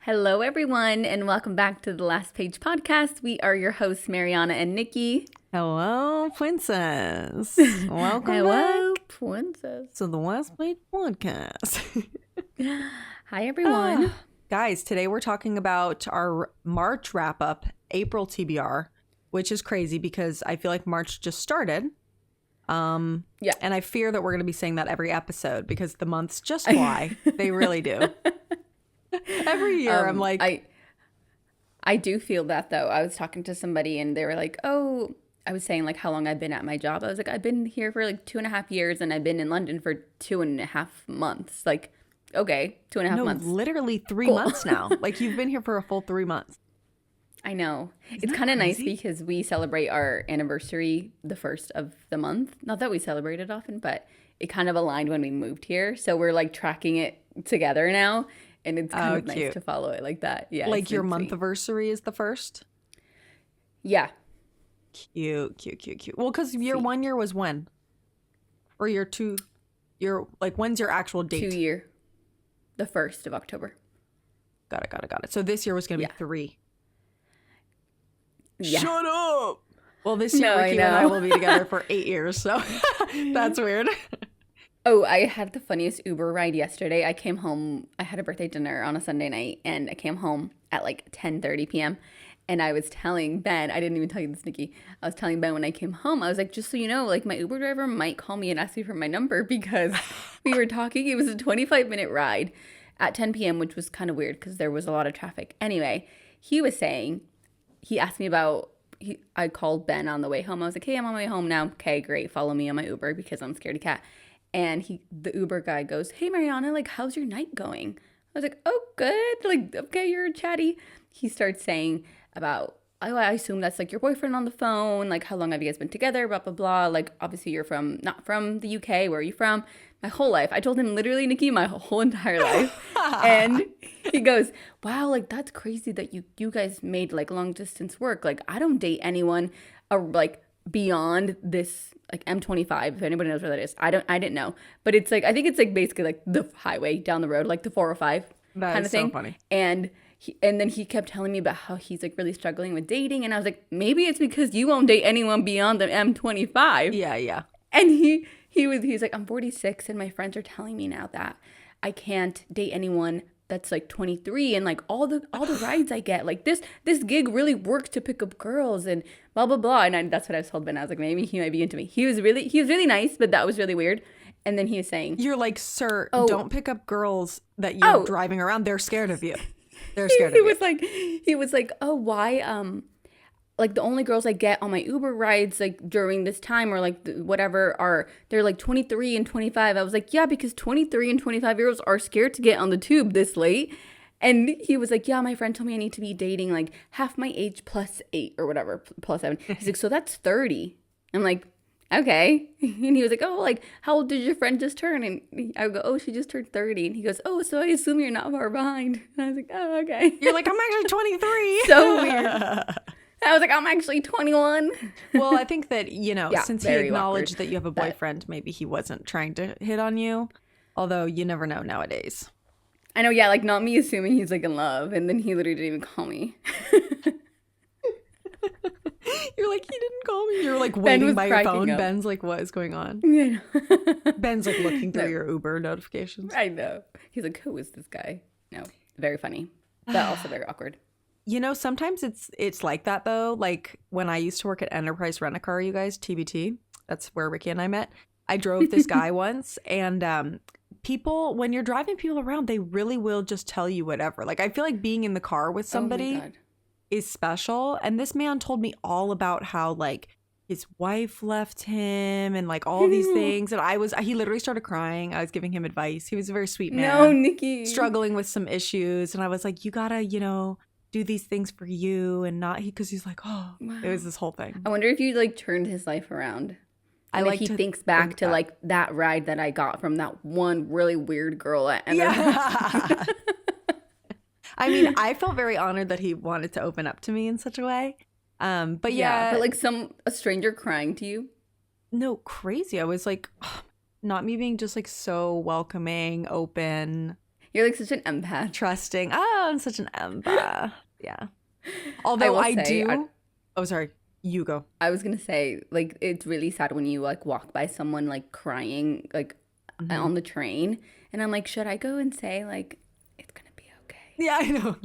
Hello, everyone, and welcome back to the Last Page podcast. We are your hosts, Mariana and Niki. Hello, princess. Welcome Hello, back princess. to the Last Page podcast. Hi, everyone. Guys, today we're talking about our March wrap-up, April TBR, which is crazy because I feel like March just started. And I fear that we're going to be saying that every episode because the months just fly. They really do. Every year I'm like... I do feel that, though. I was talking to somebody and they were like, oh, I was saying like how long I've been at my job. I was like, I've been here for like 2.5 years and I've been in London for 2.5 months. Like, okay, 2.5 months. Literally 3 months now. Like you've been here for a full 3 months. I know. It's kind of nice because we celebrate our anniversary the first of the month. Not that we celebrate it often, but it kind of aligned when we moved here. So we're like tracking it together now. And it's kind of nice to follow it like that. Yeah. Like your month anniversary is the first? Yeah. Cute. Well, because your 1 year was when? Or your when's your actual date? 2 year. The 1st of October. Got it. So this year was going to be 3. Yeah. Shut up! Well, this year Ricky and I will be together for 8 years, so that's weird. Oh, I had the funniest Uber ride yesterday. I came home. I had a birthday dinner on a Sunday night, and I came home at like 10:30 p.m. And I was telling Ben, I didn't even tell you this, Nikki. I was telling Ben when I came home, I was like, just so you know, like my Uber driver might call me and ask me for my number because we were talking. It was a 25-minute ride at 10 p.m., which was kind of weird because there was a lot of traffic. Anyway, he was saying, he asked me about, I called Ben on the way home. I was like, hey, I'm on my way home now. Okay, great. Follow me on my Uber because I'm scared of cat. And the Uber guy goes, hey, Mariana, like, how's your night going? I was like, oh, good. Like, okay, you're chatty. He starts saying about, oh, I assume that's like your boyfriend on the phone. Like, how long have you guys been together? Blah, blah, blah. Like, obviously you're not from the UK. Where are you from? My whole life. I told him literally, Nikki, my whole entire life. And he goes, wow, like, that's crazy that you guys made like long distance work. Like, I don't date anyone like beyond this like M25, if anybody knows where that is. I didn't know, but it's like, I think it's like basically like the highway down the road, like the 405 kind of thing. So funny. And then he kept telling me about how he's like really struggling with dating, and I was like, maybe it's because you won't date anyone beyond the M25. Yeah. And he's like, I'm 46 and my friends are telling me now that I can't date anyone that's like 23, and like all the rides I get, like this gig really works to pick up girls and blah blah blah. And that's what I told Ben. I was like, maybe he might be into me. He was really nice, but that was really weird. And then he was saying, you're like, sir, don't pick up girls that you're driving around. They're scared of you. They're scared of you. He was like, oh, why like the only girls I get on my Uber rides like during this time or like whatever they're like 23 and 25. I was like, yeah, because 23 and 25-year-olds are scared to get on the tube this late. And he was like, yeah, my friend told me I need to be dating like half my age plus 8 or whatever, plus 7. He's like, so that's 30. I'm like, okay. And he was like, oh, like, how old did your friend just turn? And I would go, oh, she just turned 30. And he goes, oh, so I assume you're not far behind. And I was like, oh, okay. You're like, I'm actually 23. So weird. I was like, I'm actually 21. Well, I think that, since he acknowledged awkward that you have a boyfriend, maybe he wasn't trying to hit on you. Although you never know nowadays. I know, yeah, like not me assuming he's like in love. And then he literally didn't even call me. You're like, he didn't call me. You're like waiting by your phone. Up. Ben's like, what is going on? Yeah. Ben's like looking through your Uber notifications. I know. He's like, who is this guy? No, very funny. But also very awkward. Sometimes it's like that, though. Like when I used to work at Enterprise Rent-A-Car, you guys, TBT, that's where Ricky and I met. I drove this guy once, and people, when you're driving people around, they really will just tell you whatever. Like, I feel like being in the car with somebody is special. And this man told me all about how, like, his wife left him and, like, all these things. And he literally started crying. I was giving him advice. He was a very sweet man. No, Nikki. Struggling with some issues. And I was like, you gotta, do these things for you and not because he's like, oh, wow. It was this whole thing. I wonder if you like turned his life around. And like he thinks back to like that ride that I got from that one really weird girl at yeah. I mean, I felt very honored that he wanted to open up to me in such a way. But yeah. But like a stranger crying to you? No, crazy. I was like, not me being just like so welcoming, open. You're like such an empath. trusting. Oh, I'm such an empath. Yeah. Although I do. Oh, sorry. You go. I was gonna say, like, it's really sad when you like walk by someone like crying, like on the train, and I'm like, should I go and say like, it's gonna be okay? Yeah, I know.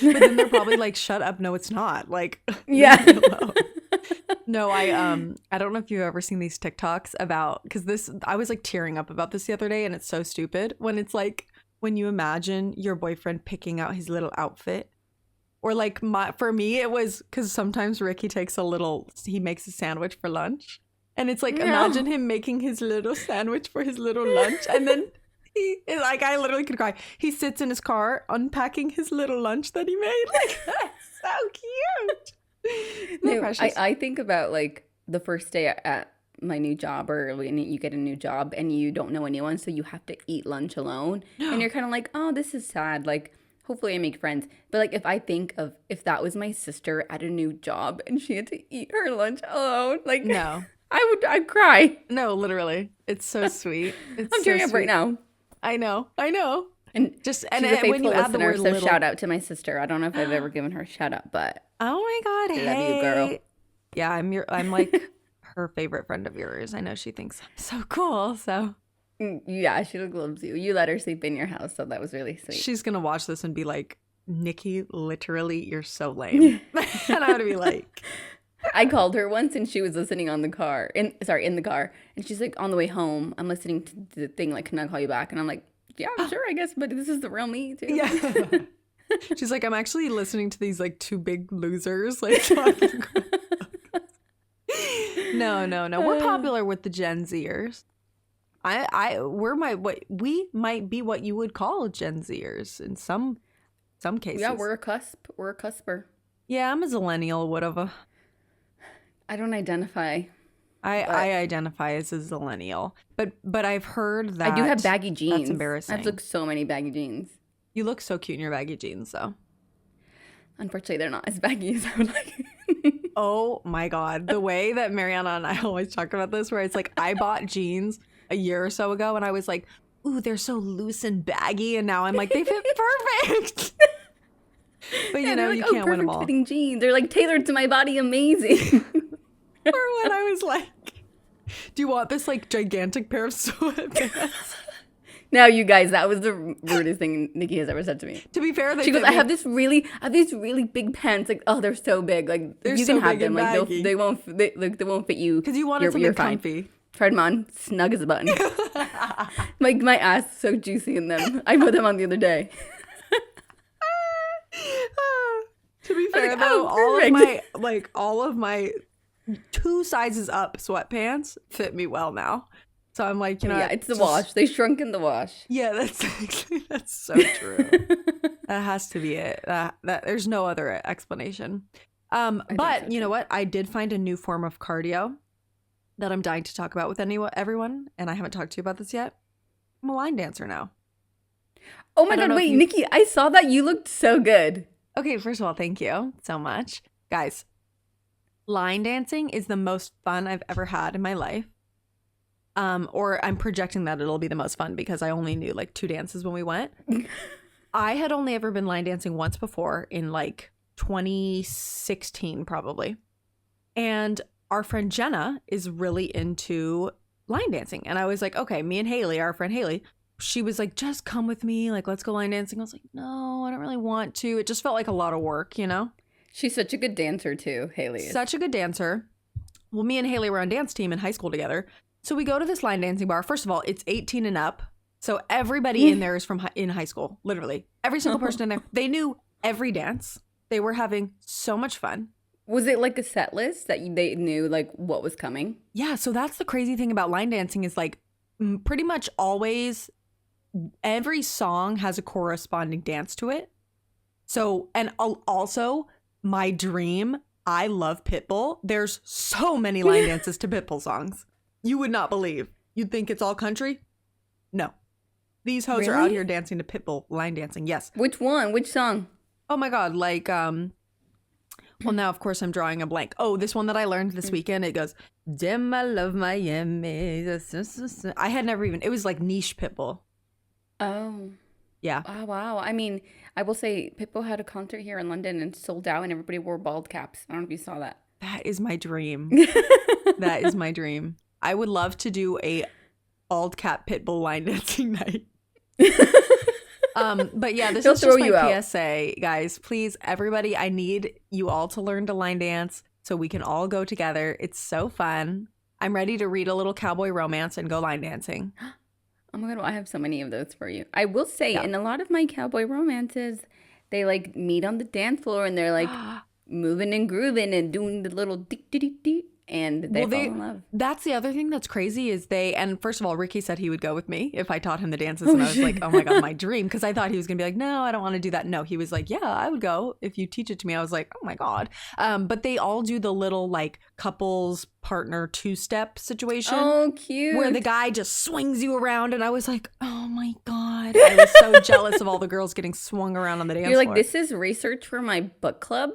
But then they're probably like, shut up. No, it's not. Like, Yeah. No, I don't know if you've ever seen these TikToks about, because I was like tearing up about this the other day, and it's so stupid when it's like when you imagine your boyfriend picking out his little outfit, or like for me it was because sometimes Ricky he makes a sandwich for lunch, and it's like imagine him making his little sandwich for his little lunch, and then I literally could cry. He sits in his car unpacking his little lunch that he made. Like, that's so cute. No, I think about like the first day at my new job, or when you get a new job and you don't know anyone, so you have to eat lunch alone, and you're kind of like, oh, this is sad. Like, hopefully I make friends. But like, if I think of if that was my sister at a new job and she had to eat her lunch alone, like, no, I'd cry. No, literally, it's so sweet. I'm tearing up right now. I know. And just she's a faithful when you add the listener, word so little, shout out to my sister. I don't know if I've ever given her a shout out, but oh my god, love you, girl. Yeah, I'm like her favorite friend of yours. I know she thinks I'm so cool. So yeah, she loves you. You let her sleep in your house, so that was really sweet. She's gonna watch this and be like, Nikki, literally, you're so lame. And I'm gonna be like, I called her once and she was listening in the car, and she's like, on the way home, I'm listening to the thing, like, can I call you back? And I'm like, yeah, sure, I guess, but this is the real me too. Yeah. She's like, I'm actually listening to these like two big losers like talking. No. We're popular with the Gen Zers. We might be what you would call Gen Zers in some cases. Yeah, we're a cusp. We're a cusper. Yeah, I'm a zillennial, whatever. I don't identify. I identify as a zillennial, but I've heard that I do have baggy jeans. That's embarrassing. I have like so many baggy jeans. You look so cute in your baggy jeans, though. Unfortunately, they're not as baggy as I would like. Oh my god, the way that Mariana and I always talk about this, where it's like I bought jeans a year or so ago, and I was like, "Ooh, they're so loose and baggy," and now I'm like, they fit perfect. But you know, like, you can't win them all. Fitting jeans. They're like tailored to my body, amazing. Or when I was like, do you want this like gigantic pair of sweatpants? Now, you guys, that was the rudest thing Nikki has ever said to me. To be fair, she goes, I have these really big pants. Like, oh, they're so big. Like, they're you so can have big them. And like, they won't fit you. Because you wanted something comfy. Tried them on, snug as a button. Like, my ass is so juicy in them. I put them on the other day. To be fair, like, though, all of my 2 sizes up sweatpants fit me well now. So I'm like, you know, yeah, it's the wash. They shrunk in the wash. Yeah, that's so true. That has to be it. That there's no other explanation. But you know what? I did find a new form of cardio that I'm dying to talk about with everyone, and I haven't talked to you about this yet. I'm a line dancer now. Oh my god! Wait, Nikki, I saw that. You looked so good. Okay, first of all, thank you so much, guys. Line dancing is the most fun I've ever had in my life. Or I'm projecting that it'll be the most fun because I only knew like 2 dances when we went. I had only ever been line dancing once before in like 2016 probably. And our friend Jenna is really into line dancing. And I was like, okay, me and Haley, our friend Haley, she was like, just come with me. Like, let's go line dancing. I was like, no, I don't really want to. It just felt like a lot of work, you know? She's such a good dancer too, Haley. Such a good dancer. Well, me and Haley were on dance team in high school together. So we go to this line dancing bar. First of all, it's 18 and up. So everybody in there is in high school, literally. Every single person in there. They knew every dance. They were having so much fun. Was it like a set list that they knew like what was coming? Yeah, so that's the crazy thing about line dancing is like pretty much always every song has a corresponding dance to it. So, and also my dream, I love Pitbull. There's so many line dances to Pitbull songs. You would not believe. You'd think it's all country? No. These hoes are out here dancing to Pitbull line dancing. Yes. Which one? Which song? Oh my god, like well, now of course I'm drawing a blank. Oh, this one that I learned this weekend. It goes, "Damn, I love Miami." I had never even. It was like niche Pitbull. Oh. Yeah. Wow. I mean, I will say Pitbull had a concert here in London and sold out and everybody wore bald caps. I don't know if you saw that. That is my dream. That is my dream. I would love to do a bald cap Pitbull line dancing night. But yeah, this He'll is just throw you my out. PSA, guys. Please, everybody, I need you all to learn to line dance so we can all go together. It's so fun. I'm ready to read a little cowboy romance and go line dancing. Oh my God, well, I have so many of those for you. I will say, Yeah. in a lot of my cowboy romances, they like meet on the dance floor and they're like moving and grooving and doing the little deep, deep, deep, and they fall in love. That's the other thing that's crazy is and first of all, Ricky said he would go with me if I taught him the dances. And I was like, oh my God, my dream. Because I thought he was going to be like, no, I don't want to do that. No, he was like, yeah, I would go if you teach it to me. I was like, oh my God. But they all do the little like couples partner two-step situation. Oh, cute. Where the guy just swings you around. And I was like, oh my God. I was so jealous of all the girls getting swung around on the dance You're like, floor. this is research for my book club?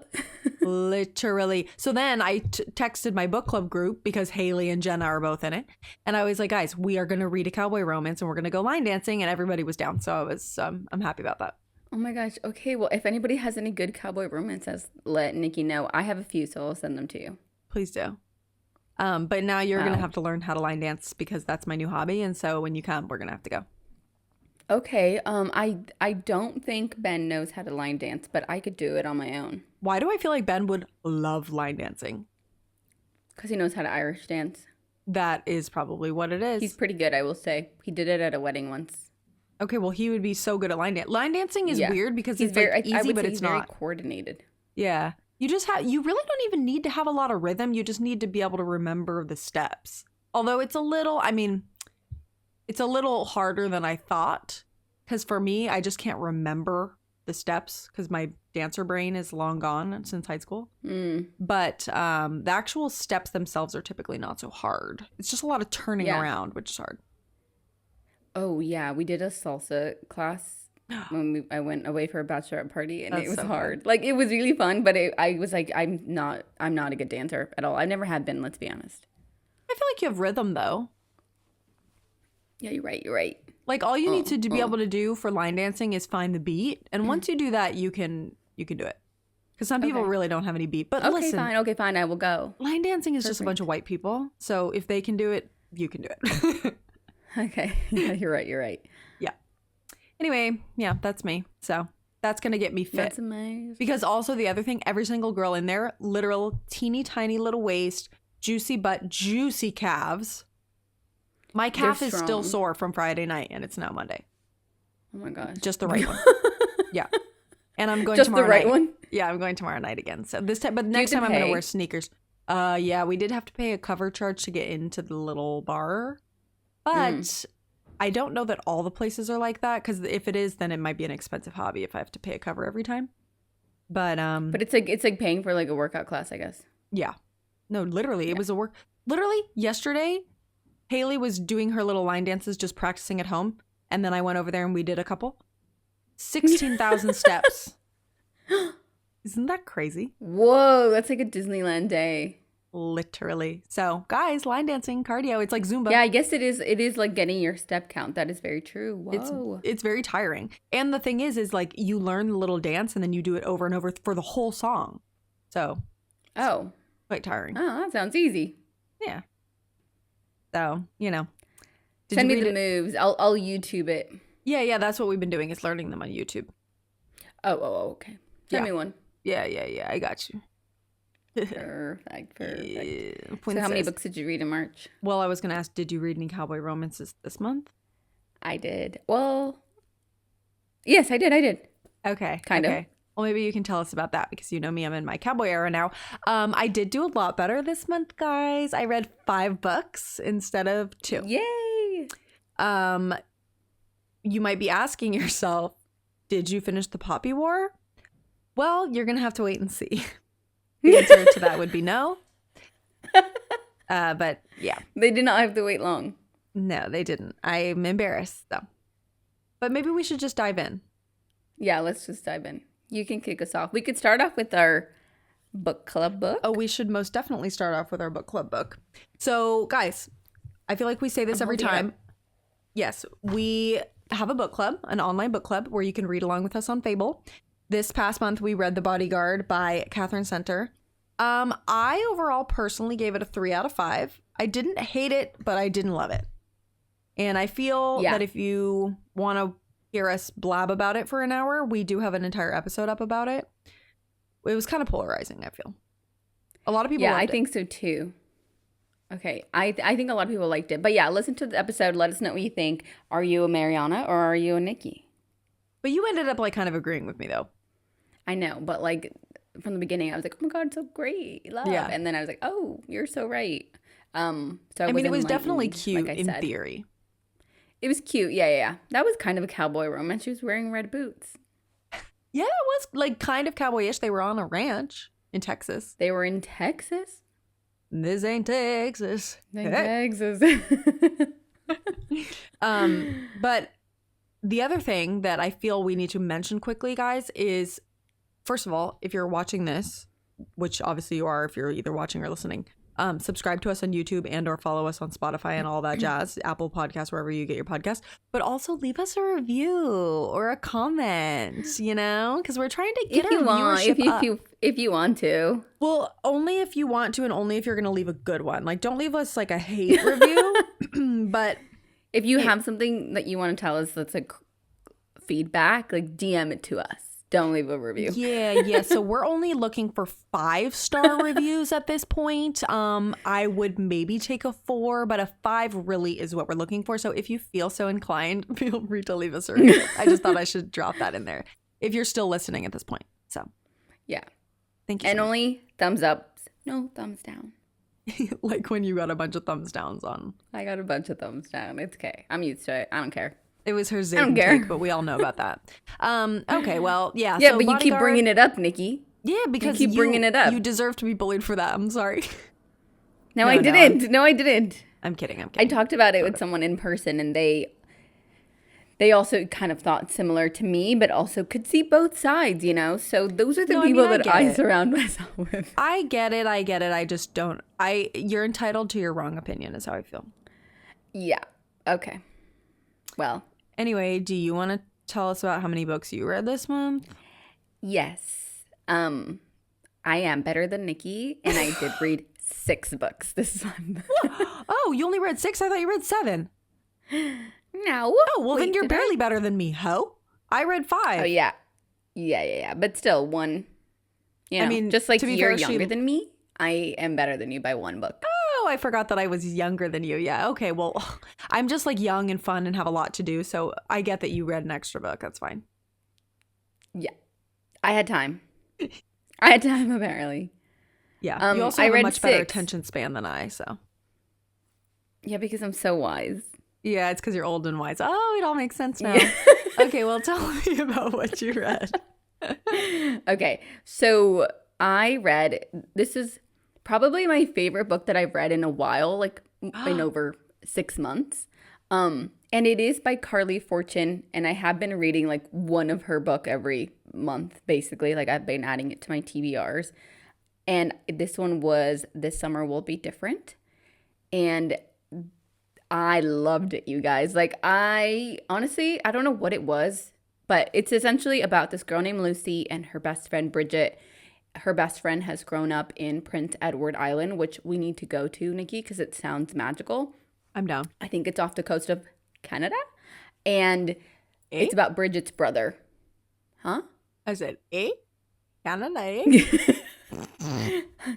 Literally. So then I texted my book club group because Haley and Jenna are both in it. And I was like, guys, we are going to read a cowboy romance and we're going to go line dancing. And everybody was down. So I was, I'm happy about that. Oh my gosh. Okay, well, if anybody has any good cowboy romances, let Nikki know. I have a few, so I'll send them to you. Please do. But now you're going to Wow. have to learn how to line dance because that's my new hobby. And so when you come, we're going to have to go. Okay, I don't think Ben knows how to line dance, but I could do it on my own. Why do I feel like Ben would love line dancing? Because he knows how to Irish dance. That is probably what it is. He's pretty good, I will say. He did it at a wedding once. Okay, well, he would be so good at line dance. Line dancing is Yeah. weird because He's it's very, like I easy, would but say it's he's very not. coordinated. Yeah. You really don't even need to have a lot of rhythm. You just need to be able to remember the steps. Although it's a little harder than I thought. Because for me, I just can't remember the steps because my dancer brain is long gone since high school. But the actual steps themselves are typically not so hard. It's just a lot of turning around, which is hard. Oh, yeah. We did a salsa class when I went away for a bachelorette party, and That's it was so hard. fun. Like, it was really fun, but I was like, I'm not a good dancer at all. I've never had been, let's be honest. I feel like you have rhythm, though. Yeah, you're right. Like, all you need to be able to do for line dancing is find the beat. And once you do that, you can do it. Because some people Okay. really don't have any beat. But Okay, listen, fine. Okay, fine. I will go. line dancing is just a bunch of white people. So if they can do it, you can do it. Okay. Yeah, you're right. Yeah. Anyway, yeah, that's me. So that's going to get me fit. That's amazing. Because also the other thing, every single girl in there, literal teeny tiny little waist, juicy butt, juicy calves. My calf They're is still strong. sore from Friday night and it's now Monday. Oh my gosh. Just the right one. Yeah. And I'm going Just the tomorrow right night. one? Yeah, I'm going tomorrow night again. So this time, but next have to time I'm going to pay? wear sneakers. Yeah, we did have to pay a cover charge to get into the little bar. But I don't know that all the places are like that because if it is, then it might be an expensive hobby if I have to pay a cover every time. But But it's like paying for like a workout class, I guess. yeah. No, literally, it was a work. Literally, yesterday, Haley was doing her little line dances, just practicing at home. And then I went over there and we did a couple. 16,000 steps. Isn't that crazy? Whoa, that's like a Disneyland day. Literally. So, guys, line dancing, cardio, it's like Zumba. Yeah, I guess it is. It is like getting your step count. That is very true. Whoa. It's very tiring. And the thing is like you learn the little dance and then you do it over and over for the whole song. So, Oh, quite tiring. that sounds easy. Yeah. So, Did Send you me read the it? moves. I'll YouTube it. Yeah, that's what we've been doing is learning them on YouTube. Oh, okay. Send Yeah. me one. Yeah, I got you. Perfect. Yeah, So how many princess. books did you read in March? Well, I was going to ask, did you read any cowboy romances this month? I did. Well, yes, I did. Okay. Kind of. okay. Well, maybe you can tell us about that because you know me, I'm in my cowboy era now. I did do a lot better this month, guys. I read 5 books instead of 2. Yay! You might be asking yourself, did you finish the Poppy War? Well, you're going to have to wait and see. The answer to that would be no. But yeah, They did not have to wait long. no, they didn't. I'm embarrassed though. But maybe we should just dive in. Yeah, let's just dive in. You can kick us off. We could start off with our book club book. Oh, we should most definitely start off with our book club book. So, guys, I feel like we say this I'm every holding it time. up. Yes, we have a book club, an online book club where you can read along with us on Fable. This past month, we read The Bodyguard by Catherine Center. I overall personally gave it a 3 out of 5. I didn't hate it, but I didn't love it. And I feel that if you want to hear us blab about it for an hour, we do have an entire episode up about it. It was kind of polarizing, I feel. A lot of people loved it. think so too. Okay, I think a lot of people liked it. But yeah, listen to the episode. Let us know what you think. Are you a Mariana or are you a Niki? But you ended up like kind of agreeing with me though. I know, but like from the beginning, I was like, "Oh my god, so great, love!" Yeah. And then I was like, "Oh, you're so right." So I mean, it was definitely cute in theory. It was cute, yeah. That was kind of a cowboy romance. She was wearing red boots. Yeah, it was like kind of cowboyish. They were on a ranch in Texas. They were in Texas? This ain't Texas. Texas. But the other thing that I feel we need to mention quickly, guys, is first of all, if you're watching this, which obviously you are if you're either watching or listening, subscribe to us on YouTube and or follow us on Spotify and all that jazz, Apple Podcasts, wherever you get your podcast. But also leave us a review or a comment, you know, because we're trying to get our viewership up. If you want to. Well, only if you want to and only if you're going to leave a good one. Like, don't leave us like a hate review. But if you have something that you want to tell us that's like feedback, like DM it to us. Don't leave a review. Yeah. So we're only looking for 5-star reviews at this point. I would maybe take a 4, but a 5 really is what we're looking for. So if you feel so inclined, feel free to leave us a review. I just thought I should drop that in there if you're still listening at this point. So yeah. Thank you. And only thumbs up, no thumbs down. Like when you got a bunch of thumbs downs on. I got a bunch of thumbs down. It's okay. I'm used to it. I don't care. It was her Zayden take, but we all know about that. Okay, well, yeah. Yeah, so but you keep bringing it up, Niki. Yeah, because you keep bringing it up. You deserve to be bullied for that. I'm sorry. No, I didn't. No, I didn't. I'm kidding. I talked about it with someone in person, and they also kind of thought similar to me, but also could see both sides, you know? So those are the people that I surround myself with. I get it. I just don't. You're entitled to your wrong opinion is how I feel. Yeah. Okay. Well. Anyway, do you want to tell us about how many books you read this month? Yes. I am better than Niki, and I did read 6 books this month. Oh, you only read 6? I thought you read 7. No. Oh, well, then you're barely better than me, ho. I read 5. Oh, yeah. Yeah. But still, one, you know, I mean, just like you're younger than me, I am better than you by 1 book. Oh, I forgot that I was younger than you. Yeah, okay, well, I'm just like young and fun and have a lot to do, so I get that you read an extra book. That's fine. Yeah. I had time. Apparently. Yeah, you also have a much better attention span than I, so. Yeah, because I'm so wise. Yeah, it's because you're old and wise. Oh, it all makes sense now. Yeah. Okay, well, tell me about what you read. Okay, so I read, this is probably my favorite book that I've read in a while, like in over 6 months. And it is by Carly Fortune, and I have been reading like one of her book every month, basically. Like I've been adding it to my TBRs. And this one was This Summer Will Be Different. And I loved it, you guys. Like I don't know what it was, but it's essentially about this girl named Lucy and her best friend Bridget. Her best friend has grown up in Prince Edward Island, which we need to go to, Niki, because it sounds magical. I'm down. I think it's off the coast of Canada. And it's about Bridget's brother. Huh? I said, Canada,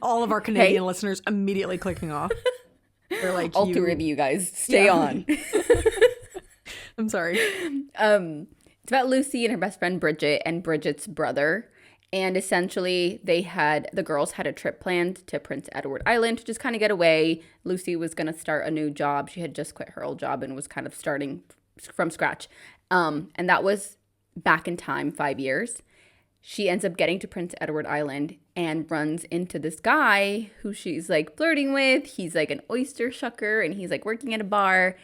All of our Canadian listeners immediately clicking off. They're like, all 3 of you guys, stay on. I'm sorry. It's about Lucy and her best friend Bridget and Bridget's brother. And essentially, the girls had a trip planned to Prince Edward Island to just kind of get away. Lucy was going to start a new job. She had just quit her old job and was kind of starting from scratch. And that was back in time, 5 years. She ends up getting to Prince Edward Island and runs into this guy who she's like flirting with. He's like an oyster shucker and he's like working at a bar.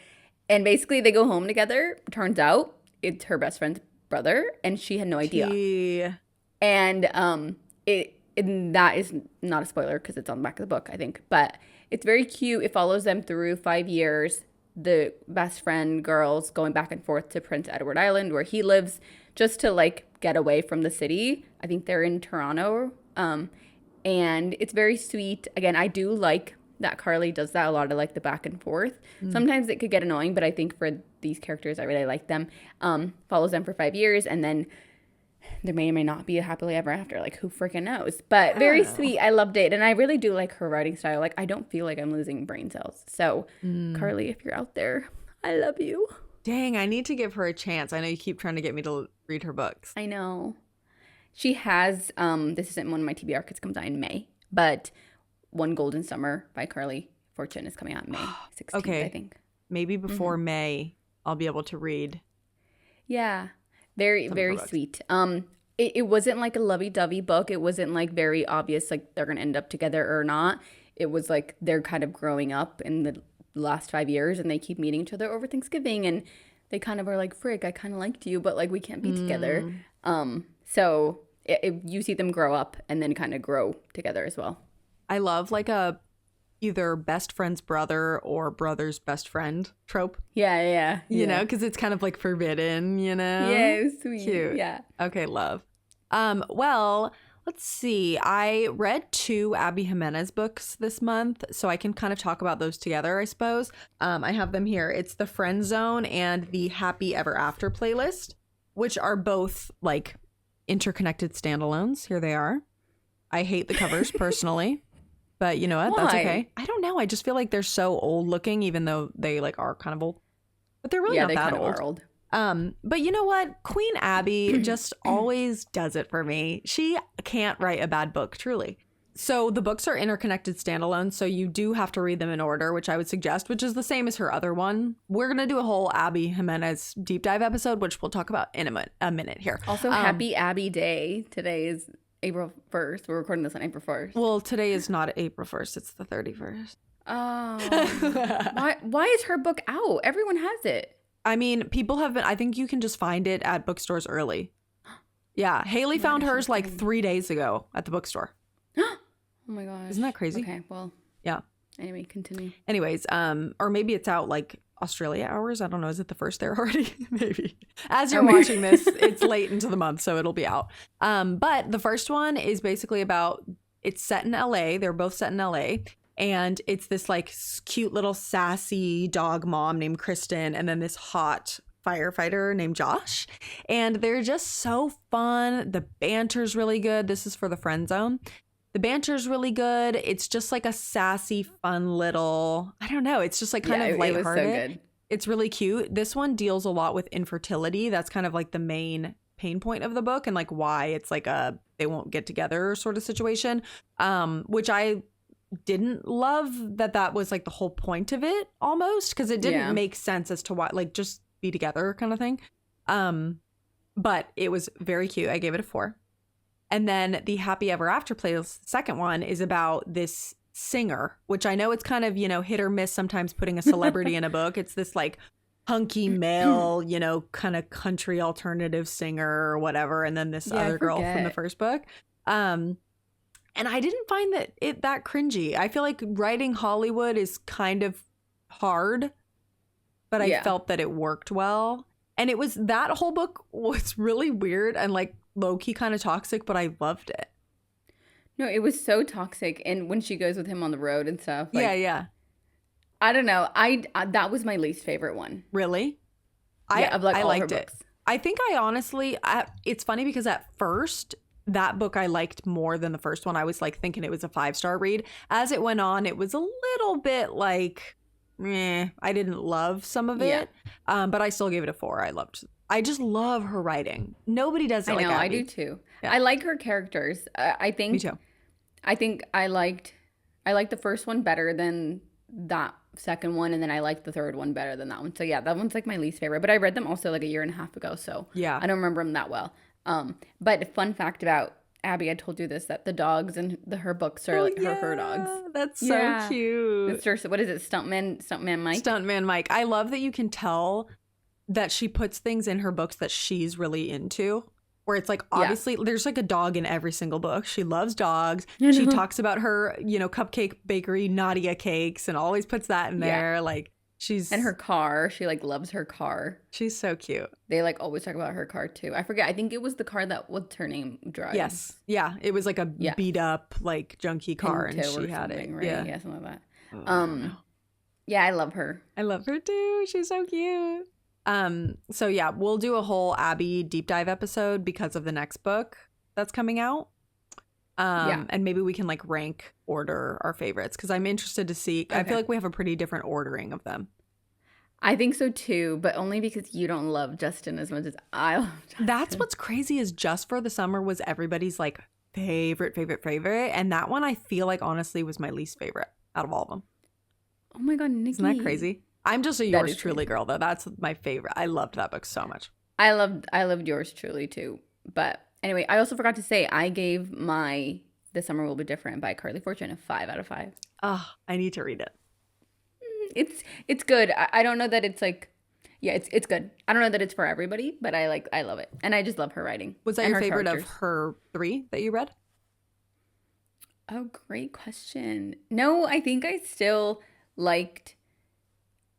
And basically, they go home together. Turns out it's her best friend's brother, and she had no idea. Gee. And that is not a spoiler because it's on the back of the book, I think. But it's very cute. It follows them through 5 years. the best friend girls going back and forth to Prince Edward Island where he lives just to like get away from the city. I think they're in Toronto. And it's very sweet. Again, I do like that Carly does that a lot of like the back and forth. Sometimes it could get annoying, but I think for these characters, I really like them. Follows them for 5 years, and then there may or may not be a happily ever after. Like, who freaking knows? But very sweet. I loved it. And I really do like her writing style. Like, I don't feel like I'm losing brain cells. So, Carly, if you're out there, I love you. Dang, I need to give her a chance. I know you keep trying to get me to read her books. I know. She has, this isn't one of my TBR because it comes out in May, but One Golden Summer by Carly Fortune is coming out May 16th, okay. I think. Maybe before May, I'll be able to read. Yeah. Very, very sweet. It wasn't like a lovey-dovey book. It wasn't like very obvious like they're going to end up together or not. It was like they're kind of growing up in the last 5 years and they keep meeting each other over Thanksgiving and they kind of are like, frick, I kind of liked you, but like we can't be together. So you see them grow up and then kind of grow together as well. I love like a either best friend's brother or brother's best friend trope. Yeah. You know, because it's kind of like forbidden, you know? Yeah, sweet. Cute. Yeah. Okay, love. Well, let's see. I read 2 Abby Jimenez books this month, so I can kind of talk about those together, I suppose. I have them here. It's The Friend Zone and the Happy Ever After playlist, which are both like interconnected standalones. Here they are. I hate the covers personally. But you know what? Why? That's okay. I don't know. I just feel like they're so old looking, even though they like are kind of old. But they're really not that old. Are old. But you know what? Queen Abby just always does it for me. She can't write a bad book, truly. So the books are interconnected standalones, so you do have to read them in order, which I would suggest, which is the same as her other one. We're going to do a whole Abby Jimenez deep dive episode, which we'll talk about in a minute here. Also, happy Abby Day. Today is April 1st. We're recording this on April 1st. Well, today is not April 1st. It's the 31st. Oh. Why is her book out? Everyone has it. I mean, people have been, I think you can just find it at bookstores early. Yeah. Haley found hers like 3 days ago at the bookstore. Oh my gosh. Isn't that crazy? Okay, well. Yeah. Anyway, continue. Anyways, or maybe it's out like Australia hours. I don't know. Is it the first there already? Maybe. As you're watching this, it's late into the month, so it'll be out. But the first one is basically about, it's set in LA. They're both set in LA. And it's this like cute little sassy dog mom named Kristen and then this hot firefighter named Josh. And they're just so fun. The banter's really good. This is for the friend zone. The banter's really good. It's just like a sassy, fun little, I don't know. It's just like kind of lighthearted. It was so good. It's really cute. This one deals a lot with infertility. That's kind of like the main pain point of the book and like why it's like a they won't get together sort of situation, which I didn't love that was like the whole point of it almost because it didn't make sense as to why, like just be together kind of thing. But it was very cute. I gave it a 4. And then the Happy Ever After playlist, second one, is about this singer, which I know it's kind of, you know, hit or miss sometimes putting a celebrity in a book. It's this like hunky male, you know, kind of country alternative singer or whatever. And then this other girl from the first book. And I didn't find that cringy. I feel like writing Hollywood is kind of hard, but I felt that it worked well. And it was, that whole book was really weird and like low-key kind of toxic, but I loved it. No, it was so toxic. And when she goes with him on the road and stuff. Like, yeah. I don't know. I that was my least favorite one. Really? I liked it. I think I honestly, it's funny because at first, that book I liked more than the first one. I was like thinking it was a 5-star read. As it went on, it was a little bit like, I didn't love some of it. But I still gave it a 4. I just love her writing. Nobody does it like Abby. I do too. Yeah. I like her characters. I think. Me too. I think I liked the first one better than that second one, and then I liked the third one better than that one. So yeah, that one's like my least favorite. But I read them also like a year and a half ago, so yeah, I don't remember them that well. But fun fact about Abby, I told you this, that the dogs in her books are like her dogs. That's so cute. It's just, what is it? Stuntman Mike. Stuntman Mike. I love that you can tell that she puts things in her books that she's really into. Where it's like, obviously, there's like a dog in every single book. She loves dogs. She talks about her, you know, cupcake bakery, Nadia cakes, and always puts that in there. Like, And her car. She like loves her car. She's so cute. They like always talk about her car too. I forget. I think it was the car that what's her name drives. Yes. Yeah. It was like a beat up, like junky car, and she had it. Right? Yeah, something like that. Oh, yeah, I love her. I love her too. She's so cute. So yeah, we'll do a whole Abby deep dive episode because of the next book that's coming out. And maybe we can like rank order our favorites because I'm interested to see. Okay. I feel like we have a pretty different ordering of them. I think so too, but only because you don't love Justin as much as I love Justin. That's what's crazy is Just for the Summer was everybody's like favorite. And that one I feel like honestly was my least favorite out of all of them. Oh my God, Niki. Isn't that crazy? I'm just a Yours Truly girl though. That's my favorite. I loved that book so much. I loved Yours Truly too. But anyway, I also forgot to say I gave my This Summer Will Be Different by Carly Fortune a 5 out of 5. Oh, I need to read it. It's good. I don't know that it's like, yeah, it's good. I don't know that it's for everybody, but I love it. And I just love her writing. Was that your favorite of her 3 that you read? Oh, great question. No, I think I still liked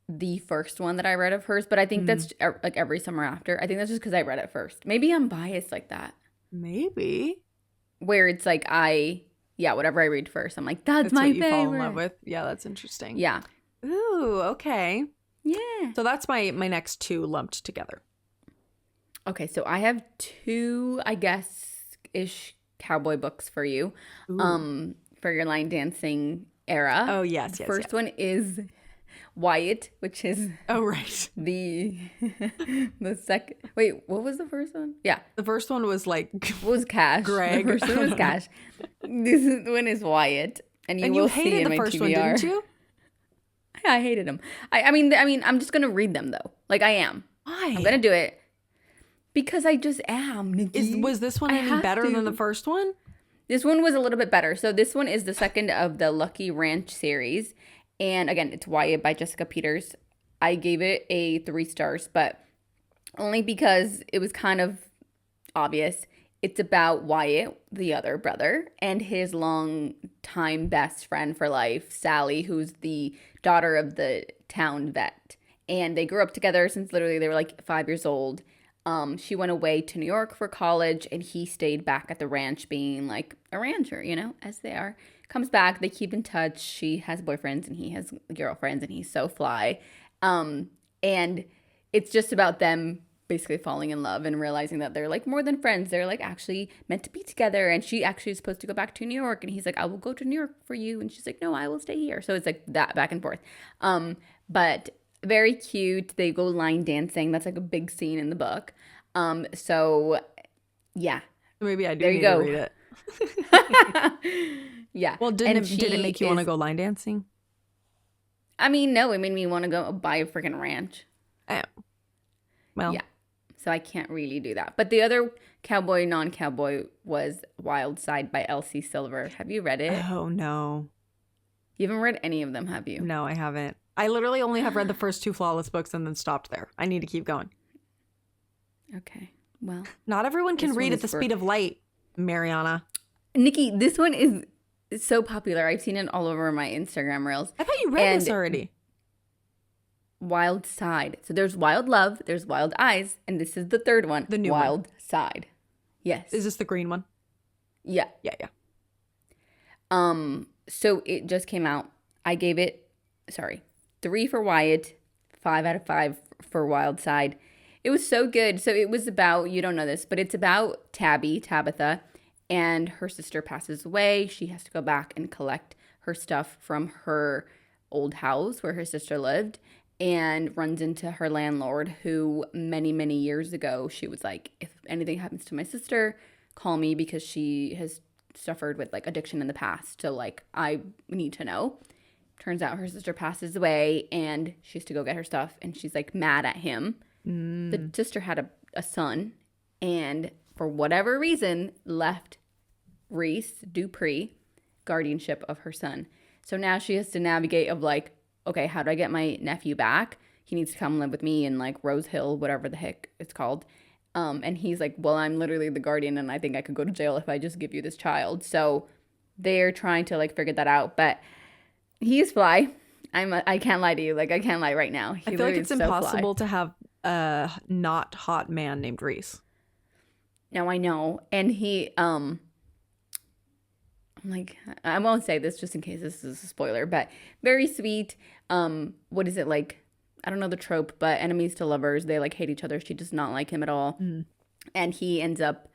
the first one that I read of hers, but I think that's like every summer after. I think that's just because I read it first. Maybe I'm biased like that. Maybe. Where it's like whatever I read first, I'm like, that's my what you favorite. Fall in love with. Yeah, that's interesting. Yeah. Ooh, okay. Yeah. So that's my next 2 lumped together. Okay, so I have 2, I guess, ish cowboy books for you. Ooh. For your line dancing era. Oh, yes. First one is Wyatt, which is right. the second. Wait, what was the first one? Yeah, the first one was like was Cash. Greg. The first one was Cash. This one is Wyatt, and you hated the first TBR. One, didn't you? Yeah, I hated him. I mean, I'm just gonna read them though. Like I am. Why? I'm gonna do it because I just am. Niki. Was this one any better than the first one? This one was a little bit better. So this one is the second of the Lucky Ranch series. And again, it's Wyatt by Jessica Peters. I gave it a 3 stars, but only because it was kind of obvious. It's about Wyatt, the other brother, and his long-time best friend for life, Sally, who's the daughter of the town vet. And they grew up together since literally they were like 5 years old. She went away to New York for college, and he stayed back at the ranch being like a rancher, as they are. Comes back, they keep in touch. She has boyfriends and he has girlfriends, and he's so fly. And it's just about them basically falling in love and realizing that they're like more than friends. They're like actually meant to be together. And she actually is supposed to go back to New York, and he's like, I will go to New York for you. And she's like, no, I will stay here. So it's like that back and forth. But very cute. They go line dancing. That's like a big scene in the book. So yeah. Maybe I do need to read it. Yeah. Well, did it make you want to go line dancing? I mean, no, it made me want to go buy a freaking ranch. Oh. Well. Yeah. So I can't really do that. But the other cowboy, non-cowboy was Wild Side by Elsie Silver. Have you read it? Oh, no. You haven't read any of them, have you? No, I haven't. I literally only have read the first 2 Flawless books and then stopped there. I need to keep going. Okay. Well. Not everyone can read at the speed of light, Mariana. Niki, this one is so popular. I've seen it all over my Instagram reels. I thought you read this already. Wild Side. So there's Wild Love, there's Wild Eyes, and this is the third one. The new Wild Side. Yes. Is this the green one? Yeah. Yeah. So it just came out. I gave it, 3 for Wyatt, 5 out of 5 for Wild Side. It was so good. So it was about, you don't know this, but it's about Tabitha, and her sister passes away. She has to go back and collect her stuff from her old house where her sister lived, and runs into her landlord, who many, many years ago, she was like, if anything happens to my sister, call me, because she has suffered with like addiction in the past. So like, I need to know. Turns out her sister passes away, and she has to go get her stuff, and she's like mad at him. The sister had a son, and for whatever reason left Reese Dupree guardianship of her son. So now she has to navigate of like, okay, how do I get my nephew back? He needs to come live with me in like Rose Hill, whatever the heck it's called. And he's like, well, I'm literally the guardian, and I think I could go to jail if I just give you this child. So they're trying to like figure that out, but he is fly. I can't lie to you. Like, I can't lie right now. I feel like it's impossible to have a not hot man named Reese. No, I know. And he, like, I won't say this just in case this is a spoiler, but very sweet. What is it like? I don't know the trope, but enemies to lovers, they like hate each other. She does not like him at all. Mm. And he ends up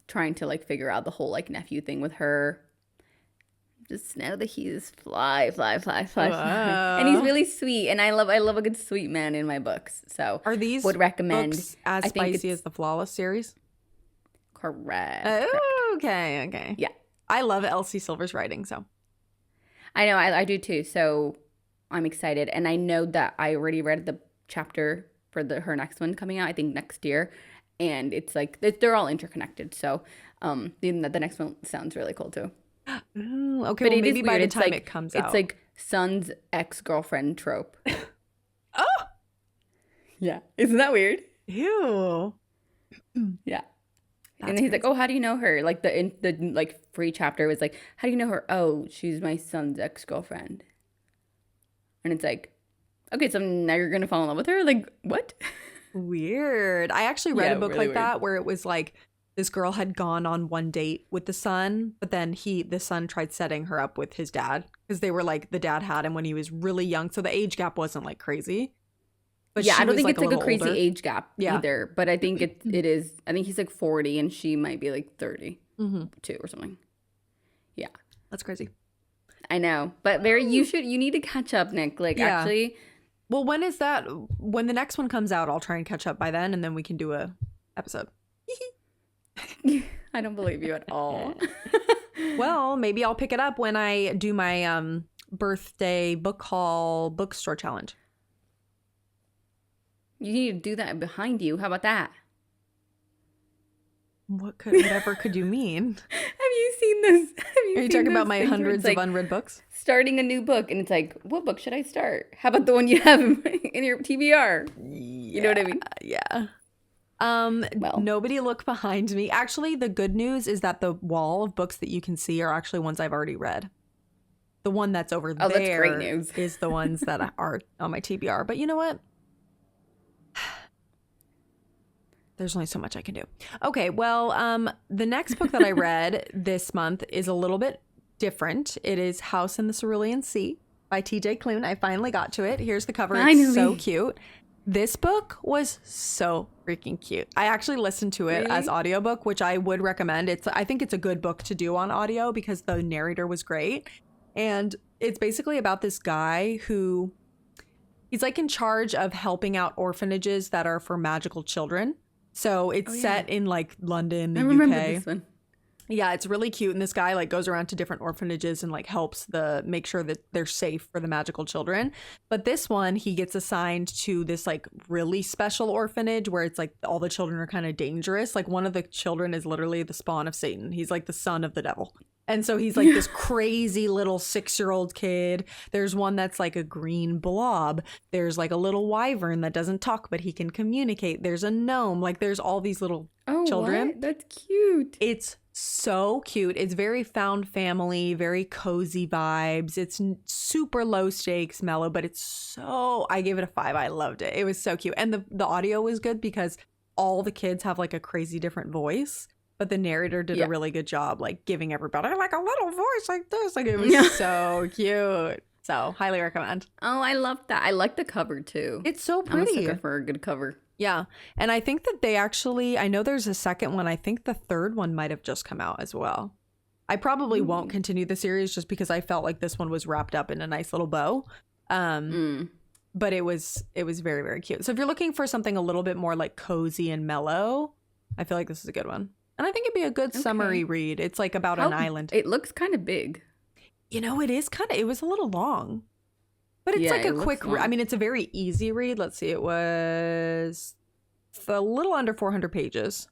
trying to like figure out the whole like nephew thing with her. Just know that he's fly. And he's really sweet. And I love a good sweet man in my books. So are these would recommend books as spicy as the Flawless series? Correct. Oh, okay. Yeah. I love Elsie Silver's writing, so. I know, I do too. So I'm excited. And I know that I already read the chapter for her next one coming out, I think next year. And it's like, they're all interconnected. So the next one sounds really cool too. Ooh, okay, well, maybe by the time it comes out. It's like son's ex-girlfriend trope. Oh! Yeah. Isn't that weird? Ew. Yeah. And he's like, oh, how do you know her? Like the like free chapter was like, how do you know her? Oh, she's my son's ex-girlfriend. And it's like, okay, so now you're gonna fall in love with her? Like, what? Weird. I actually read a book really like that where it was like this girl had gone on one date with the son, but then the son tried setting her up with his dad because they were like, the dad had him when he was really young, so the age gap wasn't like crazy. But yeah, I don't think like it's like a crazy older. age gap either. But I think it is. I think he's like 40 and she might be like 32 or something. Yeah, that's crazy. I know, but you need to catch up, Nick. Like actually, well, when is that? When the next one comes out, I'll try and catch up by then, and then we can do a episode. I don't believe you at all. Well, maybe I'll pick it up when I do my birthday book haul bookstore challenge. You need to do that behind you. How about that? Whatever could you mean? Have you seen this? Are you talking about my hundreds of unread books? Starting a new book, and it's like, what book should I start? How about the one you have in your TBR? You know what I mean? Yeah. Well, nobody look behind me. Actually, the good news is that the wall of books that you can see are actually ones I've already read. The one that's over there that's great news. Is the ones that are on my TBR. But you know what? There's only so much I can do. Okay, well, the next book that I read this month is a little bit different. It is House in the Cerulean Sea by TJ Klune. I finally got to it. Here's the cover. It's so cute. This book was so freaking cute. I actually listened to it as audiobook, which I would recommend. I think it's a good book to do on audio because the narrator was great. And it's basically about this guy who he's like in charge of helping out orphanages that are for magical children. So it's set in like London, the UK. I remember this one. Yeah, it's really cute. And this guy like goes around to different orphanages and like helps make sure that they're safe for the magical children. But this one, he gets assigned to this like really special orphanage where it's like all the children are kind of dangerous. Like one of the children is literally the spawn of Satan. He's like the son of the devil. And so he's like this crazy little 6-year-old kid. There's one that's like a green blob. There's like a little wyvern that doesn't talk, but he can communicate. There's a gnome. Like there's all these little children. What? That's cute. It's so cute. It's very found family, very cozy vibes. It's super low stakes, mellow, but I gave it a 5. I loved it. It was so cute. And the audio was good because all the kids have like a crazy different voice. But the narrator did a really good job, like giving everybody like a little voice like this. Like it was so cute. So highly recommend. Oh, I love that. I like the cover too. It's so pretty. I'm a sucker for a good cover. Yeah. And I think that they actually, I know there's a second one. I think the third one might have just come out as well. I probably won't continue the series just because I felt like this one was wrapped up in a nice little bow. But it was very, very cute. So if you're looking for something a little bit more like cozy and mellow, I feel like this is a good one. And I think it'd be a good summary read. It's like about an island. It looks kind of big. You know, it was a little long. But it's like a quick I mean, it's a very easy read. Let's see. It was a little under 400 pages.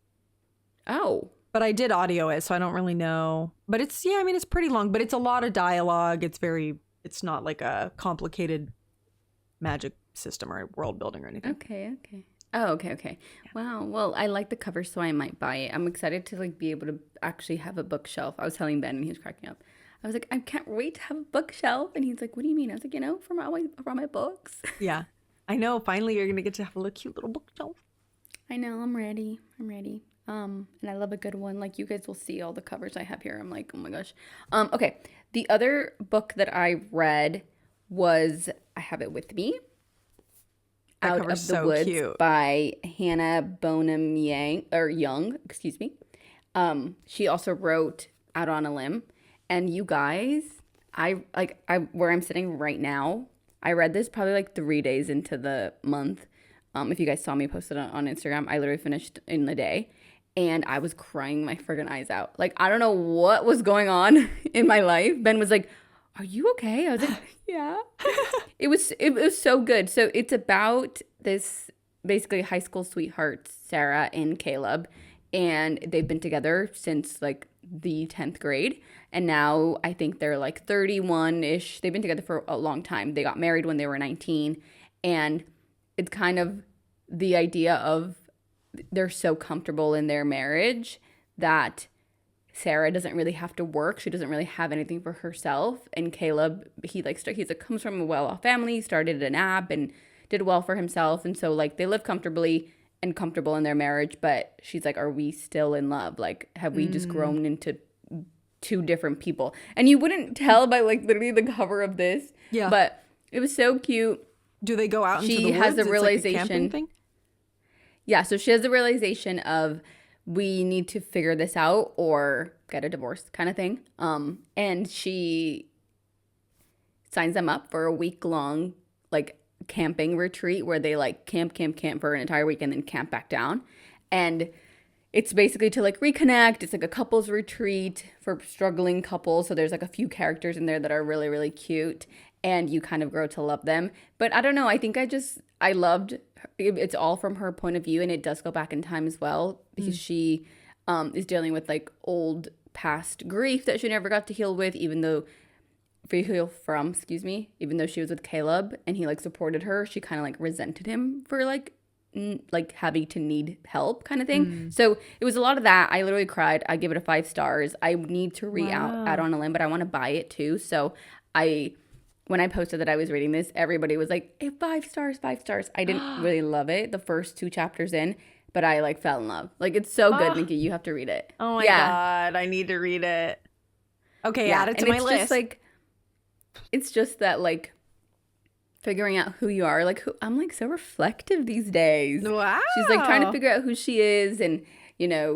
Oh. But I did audio it, so I don't really know. But it's pretty long, but it's a lot of dialogue. It's not like a complicated magic system or world building or anything. Okay. Oh, okay. Yeah. Wow. Well, I like the cover, so I might buy it. I'm excited to like be able to actually have a bookshelf. I was telling Ben, and he was cracking up. I was like, I can't wait to have a bookshelf. And he's like, what do you mean? I was like, for my books. Yeah. I know. Finally, you're going to get to have a cute little bookshelf. I know. I'm ready. And I love a good one. Like, you guys will see all the covers I have here. I'm like, oh my gosh. Okay. The other book that I read was, I have it with me, That Out cover's of the so Woods cute. by Hannah Bonham Young, excuse me. She also wrote Out on a Limb. And you guys, where I'm sitting right now, I read this probably like 3 days into the month. If you guys saw me post it on Instagram, I literally finished in the day. And I was crying my friggin' eyes out. Like, I don't know what was going on in my life. Ben was like, are you okay? I was like, yeah. It was so good. So it's about this basically high school sweethearts, Sarah and Caleb. And they've been together since like the 10th grade. And now I think they're like 31-ish. They've been together for a long time. They got married when they were 19. And it's kind of the idea of they're so comfortable in their marriage that Sarah doesn't really have to work. She doesn't really have anything for herself. And Caleb, comes from a well-off family, started an app and did well for himself. And so like they live comfortably and comfortable in their marriage. But she's like, are we still in love? Like, have we just grown into two different people? And you wouldn't tell by like literally the cover of this. Yeah. But it was so cute. Do they go out into the woods? She has a realization. Like a camping thing? Yeah, so she has the realization of we need to figure this out or get a divorce kind of thing. And she signs them up for a week-long like camping retreat where they like camp for an entire week and then camp back down. And it's basically to like reconnect. It's like a couples retreat for struggling couples. So there's like a few characters in there that are really, really cute. And you kind of grow to love them. But I don't know. I think I loved, it's all from her point of view. And it does go back in time as well. Because she is dealing with like old past grief that she never got to heal with. Even though she was with Caleb and he like supported her. She kind of like resented him for like having to need help kind of thing. So it was a lot of that. I literally cried. I give it a 5 stars. I need to read out on a limb, but I want to buy it too. So when I posted that I was reading this, everybody was like, hey, 5 stars, 5 stars. I didn't really love it the first 2 chapters in, but I like fell in love. Like, it's so good, Nikki. You have to read it. Oh my God. I need to read it. Okay, add it to my list. Just like, it's just that like figuring out who you are. Like, I'm like so reflective these days. Wow. She's like trying to figure out who she is, and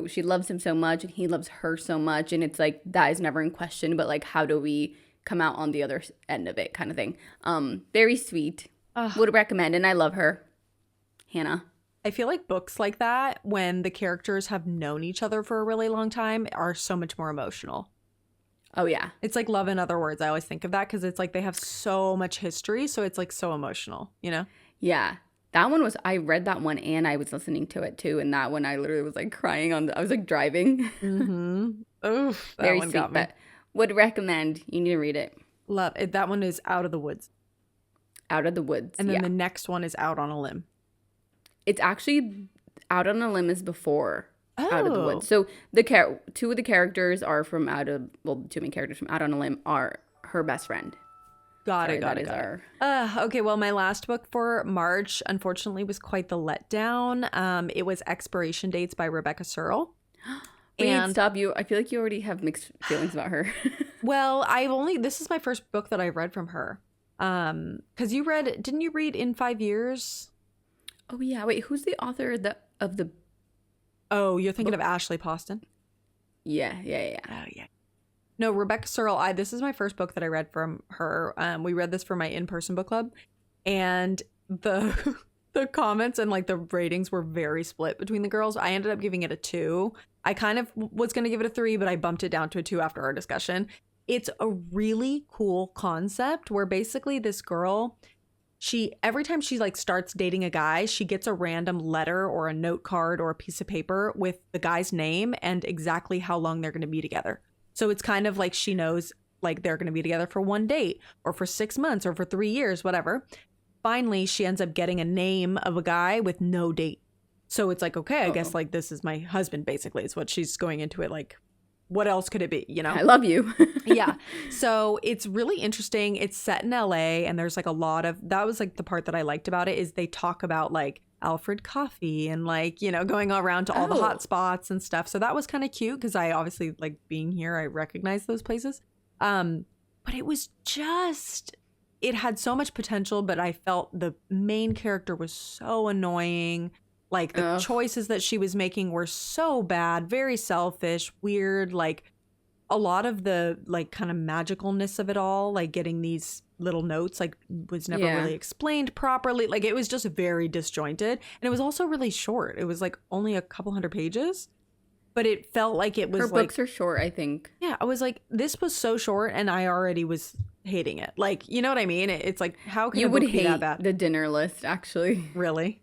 she loves him so much and he loves her so much, and it's like that is never in question, but like how do we come out on the other end of it kind of thing. Very sweet. Would recommend. And I love her. Hannah. I feel like books like that, when the characters have known each other for a really long time, are so much more emotional. Oh, yeah. It's like Love in Other Words. I always think of that because it's like they have so much history. So it's like so emotional, Yeah. That one I read that one and I was listening to it too. And that one I literally was like crying I was like driving. Oof. That Very one sweet, got me. but would recommend. You need to read it. Love it. That one is Out of the Woods. Out of the Woods. And then the next one is Out on a Limb. It's actually Out on a Limb is before Out of the Woods. So two of the characters are from the two main characters from Out on a Limb are her best friend. Got it. Okay, well, my last book for March, unfortunately, was quite the letdown. It was Expiration Dates by Rebecca Searle. Wait, stop you. I feel like you already have mixed feelings about her. Well, this is my first book that I read from her. Because didn't you read In 5 Years? Oh, yeah. Wait, who's the author of the... Oh, you're thinking of Ashley Poston? Yeah. Oh, yeah. No, Rebecca Searle, this is my first book that I read from her. We read this for my in-person book club. And the the comments and like the ratings were very split between the girls. I ended up giving it a 2. I kind of was going to give it a 3, but I bumped it down to a 2 after our discussion. It's a really cool concept where basically this girl, every time she like starts dating a guy, she gets a random letter or a note card or a piece of paper with the guy's name and exactly how long they're going to be together. So it's kind of like she knows like they're going to be together for 1 date or for 6 months or for 3 years, whatever. Finally, she ends up getting a name of a guy with no date. So it's like, okay, I guess like this is my husband, basically, is what she's going into it like what else could it be, you know? I love you. Yeah. So it's really interesting. It's set in LA, and there's like a lot of, that was like the part that I liked about it, is they talk about like Alfred Coffee and like, you know, going around to all the hot spots and stuff. So that was kind of cute because I obviously, like, being here, I recognize those places. But it was just, it had so much potential, but I felt the main character was so annoying. Like the choices that she was making were so bad, very selfish, weird, like a lot of the like kind of magicalness of it all, like getting these little notes, like was never really explained properly. Like it was just very disjointed. And it was also really short. It was like only a couple hundred pages, but it felt like it was Her like, books are short, I think. yeah, I was like, this was so short and I already was hating it. Like, you know what I mean? It's like, how can you a book would be that hate bad? the dinner list, actually. Really?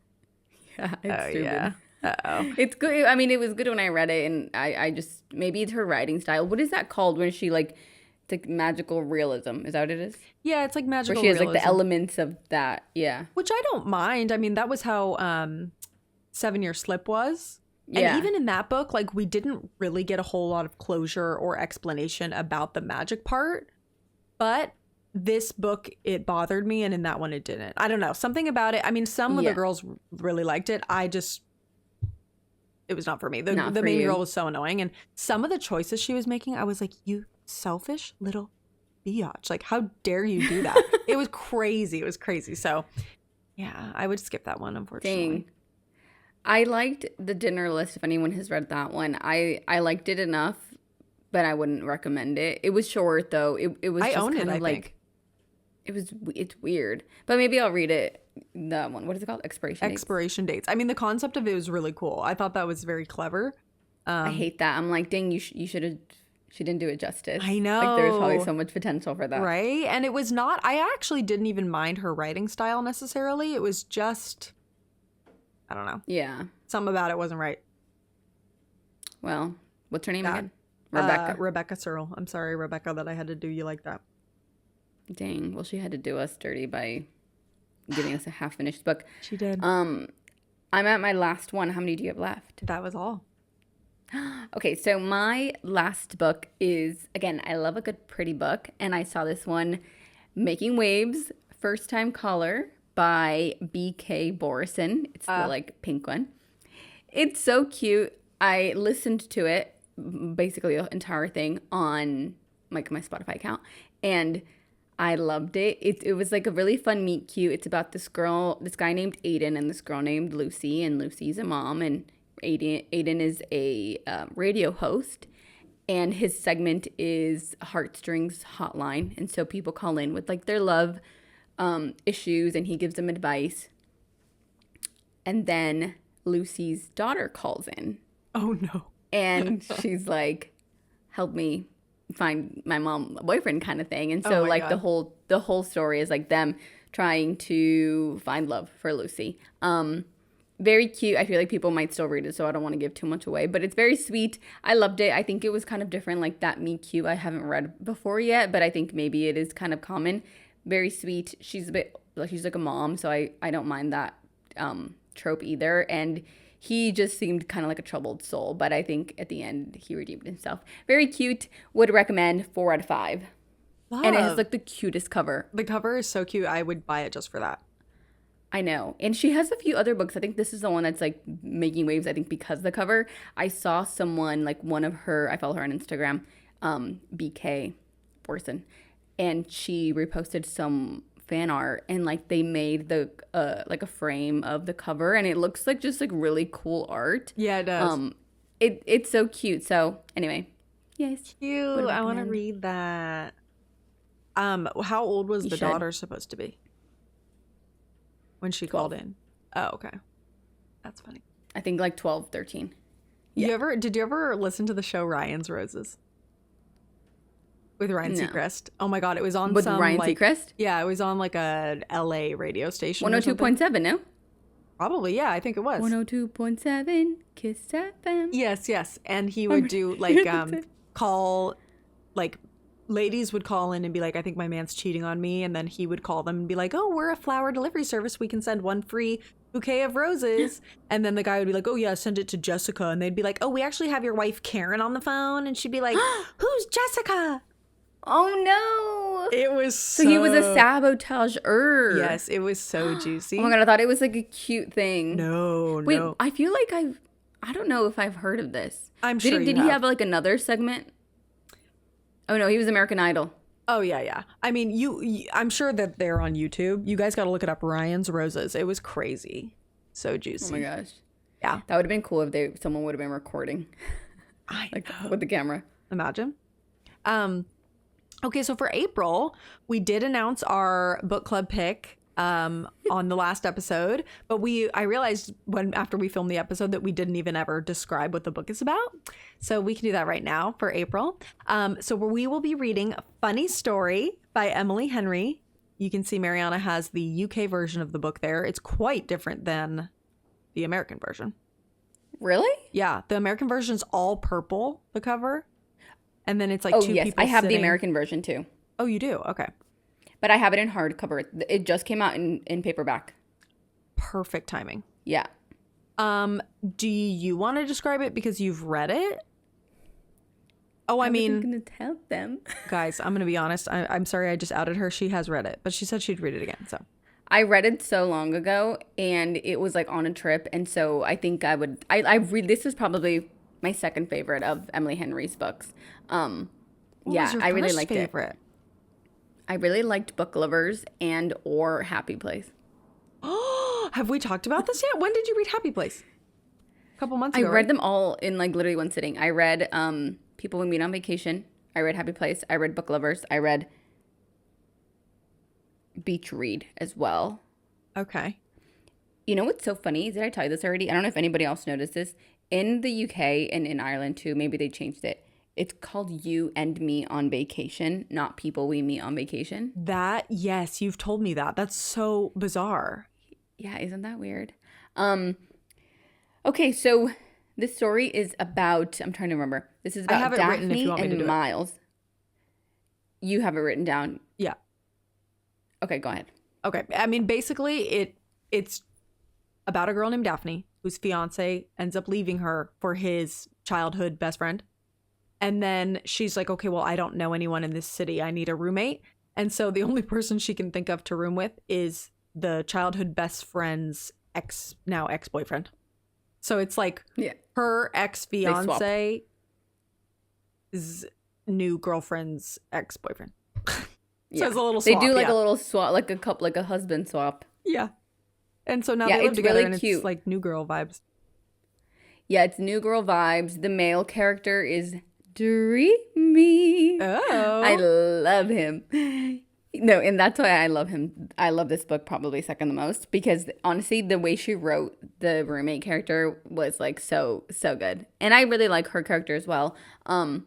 Yeah, it's stupid. Yeah. Uh-oh. It's good. I mean, it was good when I read it, and I just, maybe it's her writing style. What is that called when she like, it's like magical realism? Is that what it is? Yeah, it's like magical Where she has realism. like the elements of that. Yeah. Which I don't mind. I mean, that was how 7 Year Slip was. Yeah. And even in that book, like, we didn't really get a whole lot of closure or explanation about the magic part. But this book, it bothered me, and in that one it didn't. I don't know. Something about it. I mean, some of the girls really liked it. It was not for me. The main girl was so annoying. And some of the choices she was making, I was like, you selfish little biatch. Like, how dare you do that? It was crazy. It was crazy. So, yeah, I would skip that one, unfortunately. Dang. I liked the dinner list, if anyone has read that one. I liked it enough, but I wouldn't recommend it. It was short, though. It was just kind of like... It's weird. But maybe I'll read it. The one, what is it called? Expiration dates. I mean, the concept of it was really cool. I thought that was very clever. I hate that. I'm like, dang, you should have... She didn't do it justice. I know. Like, there's probably so much potential for that. Right? And it was not... I actually didn't even mind her writing style necessarily. It was just... I don't know. Yeah. Something about it wasn't right. Well, what's her name again? Rebecca. Rebecca Searle. I'm sorry, Rebecca, that I had to do you like that. Dang. Well, she had to do us dirty by giving us a half-finished book. She did. I'm at my last one. How many do you have left? That was all. Okay, so my last book is, again, I love a good pretty book, and I saw this one, Making Waves, First Time Caller by B.K. Borison. It's the like pink one. It's so cute. I listened to it, basically the entire thing, on like my Spotify account, and I loved it. It was like a really fun meet cute. It's about this guy named Aiden and this girl named Lucy, and Lucy's a mom, and Aiden is a radio host, and his segment is Heartstrings Hotline, and so people call in with like their love issues, and he gives them advice. And then Lucy's daughter calls in. Oh no. And she's like, help me find my mom a boyfriend kind of thing. And so like the whole story is like them trying to find love for Lucy. Very cute. I feel like people might still read it, so I don't want to give too much away, but it's very sweet. I loved it. I think it was kind of different, like that Me Cute I haven't read before yet, but I think maybe it is kind of common. Very sweet. She's like a mom, so I don't mind that trope either. And he just seemed kind of like a troubled soul, but I think at the end he redeemed himself. Very cute. Would recommend. 4 out of 5. Love. And it has like the cutest cover. The cover is so cute. I would buy it just for that. I know. And she has a few other books. I think this is the one that's like making waves, I think, because of the cover. I saw someone, like one of her, I follow her on Instagram, BK Borson, and she reposted some fan art, and like they made the like a frame of the cover, and it looks like just like really cool art. Yeah, it does. It's so cute. So anyway, yes. Cute. I want to read that. How old was the daughter supposed to be when she 12. called in? Oh, okay. That's funny. I think like 12, 13. Did you ever listen to the show Ryan's Roses? With Ryan Seacrest. Oh my God, it was on with Ryan Seacrest? Yeah, it was on like a LA radio station. 102.7, no? Probably, yeah, I think it was. 102.7 Kiss FM. Yes. And he would do like call like ladies would call in and be like, I think my man's cheating on me. And then he would call them and be like, oh, we're a flower delivery service. We can send one free bouquet of roses. And then the guy would be like, oh, yeah, send it to Jessica. And they'd be like, oh, we actually have your wife Karen on the phone. And she'd be like, who's Jessica? Oh, no. It was so he was a saboteur. Yes, it was so juicy. Oh, my God. I thought it was like a cute thing. No. Wait, I feel like I don't know if I've heard of this. I'm sure Did he have like another segment? Oh, no, he was American Idol. Oh, yeah. I mean, I'm sure that they're on YouTube. You guys got to look it up. Ryan's Roses. It was crazy. So juicy. Oh, my gosh. Yeah. That would have been cool if someone would have been recording. I know. With the camera. Imagine. Okay, so for April, we did announce our book club pick on the last episode, but I realized after we filmed the episode that we didn't even ever describe what the book is about. So we can do that right now for April. So we will be reading Funny Story by Emily Henry. You can see Mariana has the UK version of the book there. It's quite different than the American version. Really? Yeah, the American version's all purple, the cover. And then it's like two people I have sitting. the American version too. Oh, you do? Okay. But I have it in hardcover. It just came out in paperback. Perfect timing. Yeah. Do you want to describe it because you've read it? Oh, I mean, I'm going to tell them. Guys, I'm going to be honest. I'm sorry I just outed her. She has read it, but she said she'd read it again. So I read it so long ago and it was like on a trip. And so I think I would, I read, this is probably my second favorite of Emily Henry's books. What was your I really first liked favorite? it. I really liked Book Lovers and or Happy Place. Oh, have we talked about this yet? When did you read Happy Place? A couple months ago. I read them all in like literally one sitting. I read People We Meet on Vacation. I read Happy Place. I read Book Lovers. I read Beach Read as well. Okay. You know what's so funny? Did I tell you this already? I don't know if anybody else noticed this. In the UK and in Ireland too, maybe they changed it. It's called You and Me on Vacation, not People We Meet on Vacation. Yes, you've told me that. That's so bizarre. Yeah, isn't that weird? Okay, so this story is about, I'm trying to remember. This is about Daphne and Miles. You have it written down. Yeah. Okay, go ahead. Okay. I mean, basically, it's about a girl named Daphne whose fiance ends up leaving her for his childhood best friend. And then she's like, okay, well, I don't know anyone in this city. I need a roommate. And so the only person she can think of to room with is the childhood best friend's ex-boyfriend. So it's like her ex-fiance's new girlfriend's ex-boyfriend. So it's a little swap. They do like a little swap, like a husband swap. Yeah. And so now they live together, really and cute. It's like new girl vibes. Yeah, it's new girl vibes. The male character is dreamy. Oh. I love him. No, and that's why I love him. I love this book probably second the most because honestly, the way she wrote the roommate character was like so good. And I really like her character as well. I'm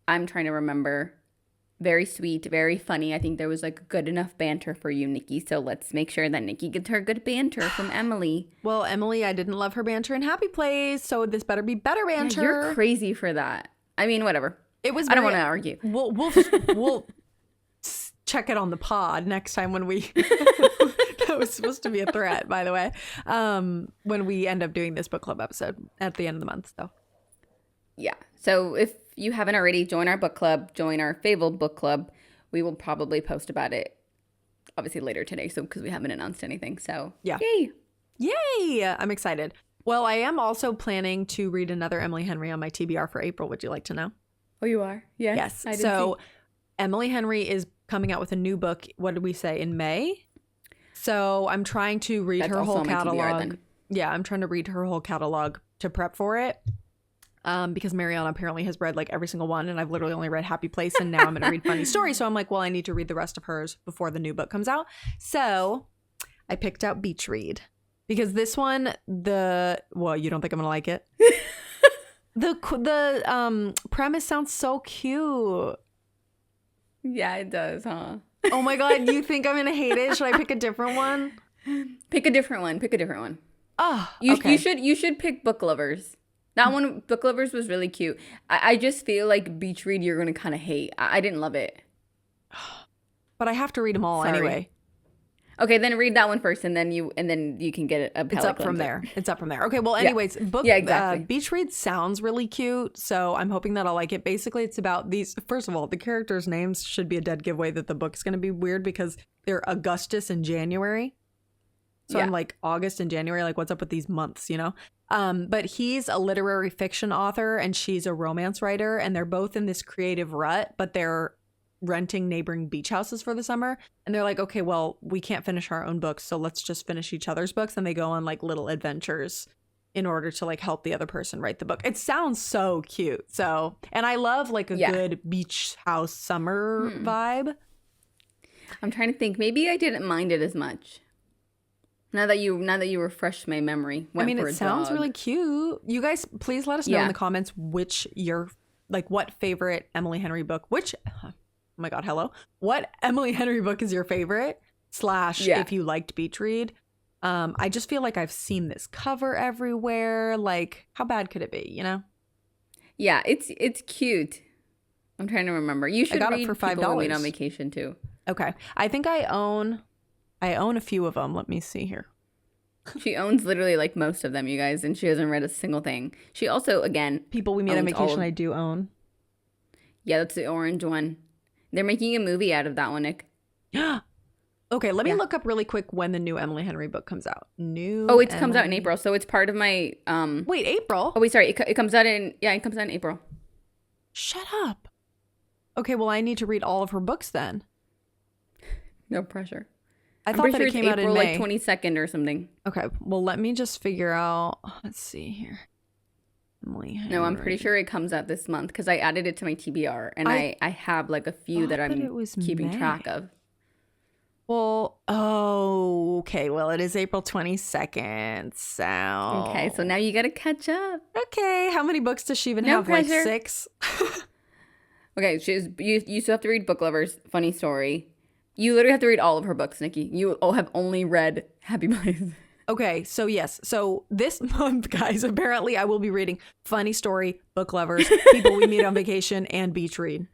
trying to remember. Very sweet, very funny. I think there was like good enough banter for you, Nikki. So let's make sure that Nikki gets her good banter from Emily. Well, Emily, I didn't love her banter in Happy Place, so this better be better banter. Yeah, you're crazy for that. I mean, whatever. It was. I don't want to argue. We'll check it on the pod next time when we. That was supposed to be a threat, by the way. When we end up doing this book club episode at the end of the month, so. Yeah. So if you haven't already, join our book club, join our Fable book club. We will probably post about it obviously later today, so because we haven't announced anything. So yeah. Yay! I'm excited. Well, I am also planning to read another Emily Henry on my TBR for April. Would you like to know? Oh, you are? Yes. So Emily Henry is coming out with a new book, what did we say, in May? So I'm trying to read her whole catalog. Yeah, I'm trying to read her whole catalog to prep for it. Because Mariana apparently has read like every single one, and I've literally only read Happy Place, and now I'm going to read Funny Story. So I'm like, well, I need to read the rest of hers before the new book comes out. So I picked out Beach Read because this one, you don't think I'm going to like it? The premise sounds so cute. Yeah, it does, huh? Oh my God, you think I'm going to hate it? Should I pick a different one? Pick a different one. Oh, you should pick Book Lovers. That one, Book Lovers, was really cute. I just feel like Beach Read you're going to kind of hate. I didn't love it. But I have to read them all anyway. Okay, then read that one first, and then you can get a palate It's up from there. It's up from there. Okay, well, anyways, exactly. Beach Read sounds really cute, so I'm hoping that I'll like it. Basically, it's about these. First of all, the characters' names should be a dead giveaway that the book's going to be weird because they're Augustus and January. So I'm like August and January. Like, what's up with these months? You know. But he's a literary fiction author, and she's a romance writer, and they're both in this creative rut, but they're renting neighboring beach houses for the summer, and they're like, okay, well, we can't finish our own books, so let's just finish each other's books. And they go on like little adventures in order to like help the other person write the book. It sounds so cute. So, and I love like a good beach house summer vibe. I'm trying to think. Maybe I didn't mind it as much. Now that you refreshed my memory. I mean, it sounds really cute. You guys, please let us know in the comments which your like what favorite Emily Henry book, oh my God, hello. What Emily Henry book is your favorite? / if you liked Beach Read. I just feel like I've seen this cover everywhere. Like, how bad could it be, you know? Yeah, it's cute. I'm trying to remember. You should read it for $5. People We Meet on Vacation too. Okay. I think I own a few of them. Let me see here. She owns literally like most of them, you guys, and she hasn't read a single thing. She also, again, People We Meet on Vacation I do own. Yeah, that's the orange one. They're making a movie out of that one, Nick. Okay, let me look up really quick when the new Emily Henry book comes out. It comes out in April, so it's part of my Wait, April? Oh, wait, sorry. It comes out in April. Shut up. Okay, well, I need to read all of her books then. No pressure. I thought that it came out in May. April like 22nd or something. Okay, well, let me just figure out. Let's see here. Emily Henry. No, I'm pretty sure it comes out this month because I added it to my TBR, and I have like a few that I'm keeping track of. Well, okay. Well, it is April 22nd. So okay, so now you got to catch up. Okay, how many books does she even have? Pressure. Like 6. Okay, you still have to read Book Lovers. Funny story. You literally have to read all of her books, Nikki. You have only read Happy Place. Okay, so yes. So this month, guys, apparently I will be reading Funny Story, Book Lovers, People We Meet on Vacation, and Beach Read.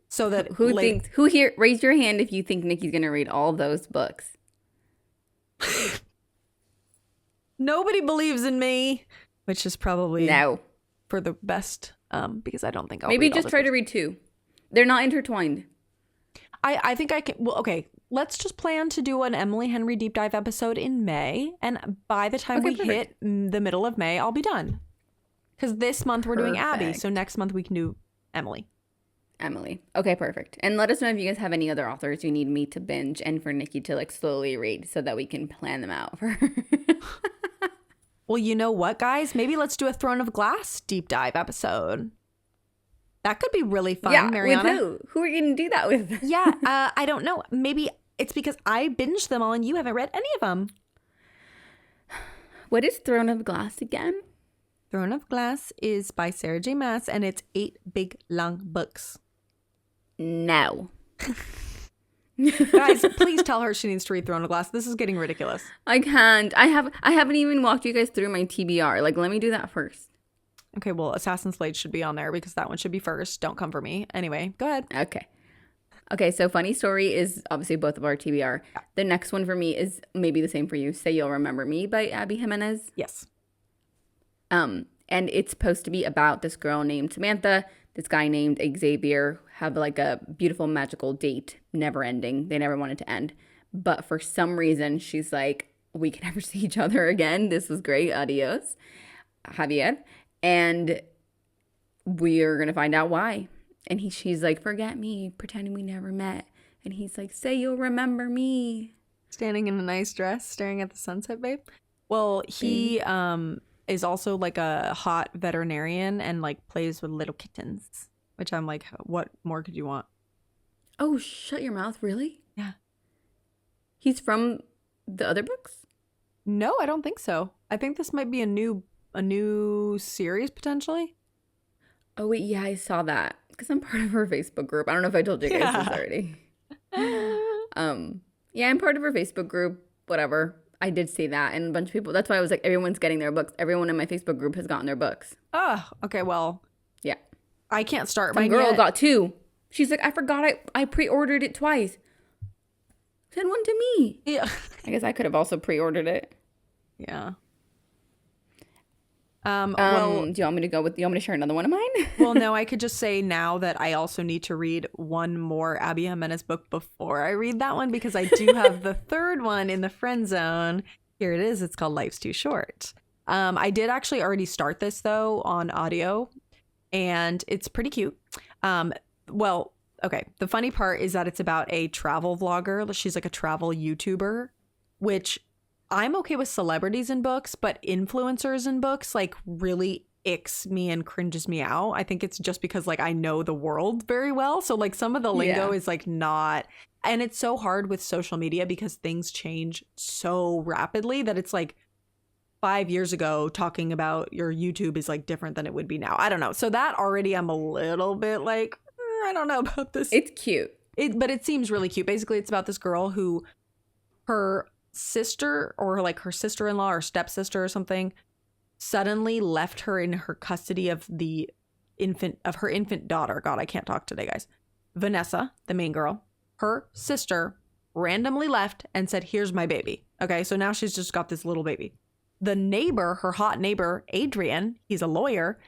So that who here, raise your hand if you think Nikki's going to read all those books. Nobody believes in me, which is probably no for the best, because I don't think I'll maybe just try to read 2. They're not intertwined. I think I can. Well, okay. Let's just plan to do an Emily Henry deep dive episode in May, and by the time we hit the middle of May, I'll be done. Because this month we're doing Abby, so next month we can do Emily. Okay, perfect. And let us know if you guys have any other authors you need me to binge and for Nikki to like slowly read so that we can plan them out for her. Well, you know what, guys? Maybe let's do a Throne of Glass deep dive episode. That could be really fun, Mariana. With who? Who are you going to do that with? Yeah, I don't know. Maybe it's because I binged them all and you haven't read any of them. What is Throne of Glass again? Throne of Glass is by Sarah J. Maas, and it's 8 big, long books. No. Guys, please tell her she needs to read Throne of Glass. This is getting ridiculous. I can't. I haven't even walked you guys through my TBR. Like, let me do that first. Okay, well, Assassin's Blade should be on there because that one should be first. Don't come for me. Anyway, go ahead. Okay, so Funny Story is obviously both of our TBR. Yeah. The next one for me is maybe the same for you. Say You'll Remember Me by Abby Jimenez. Yes. And it's supposed to be about this girl named Samantha, this guy named Xavier, have like a beautiful magical date, never ending. They never want it to end. But for some reason, she's like, we can never see each other again. This was great. Adios, Javier. And we're going to find out why. And she's like, forget me, pretending we never met. And he's like, say you'll remember me. Standing in a nice dress, staring at the sunset, babe. Well, he is also like a hot veterinarian and like plays with little kittens, which I'm like, what more could you want? Oh, shut your mouth. Really? Yeah. He's from the other books? No, I don't think so. I think this might be a new series potentially. Oh wait, yeah, I saw that because I'm part of her Facebook group. I don't know if I told you guys this already. Yeah, I'm part of her Facebook group. Whatever. I did see that, and a bunch of people. That's why I was like, everyone's getting their books. Everyone in my Facebook group has gotten their books. Oh, okay. Well, Yeah. I can't start My mine girl yet. got 2. She's like, I forgot I pre-ordered it twice. Send one to me. Yeah. I guess I could have also pre-ordered it. Yeah. Do you want me to go with? You want me to share another one of mine? Well, no, I could just say now that I also need to read one more Abby Jimenez book before I read that one, because I do have the third one in the friend zone. Here it is. It's called Life's Too Short. I did actually already start this though on audio, and it's pretty cute. Well, okay. The funny part is that it's about a travel vlogger. She's like a travel YouTuber, which I'm okay with celebrities in books, but influencers in books like really icks me and cringes me out. I think it's just because like I know the world very well. So like some of the lingo is like not, and it's so hard with social media because things change so rapidly that it's like 5 years ago talking about your YouTube is like different than it would be now. I don't know. So that already I'm a little bit like, I don't know about this. It's cute. But it seems really cute. Basically, it's about this girl who her sister or like her sister-in-law or stepsister or something suddenly left her in her custody of her infant daughter. God, I can't talk today, guys. Vanessa, the main girl, her sister randomly left and said, here's my baby. Okay, so now she's just got this little baby. The neighbor, her hot neighbor, Adrian, he's a lawyer.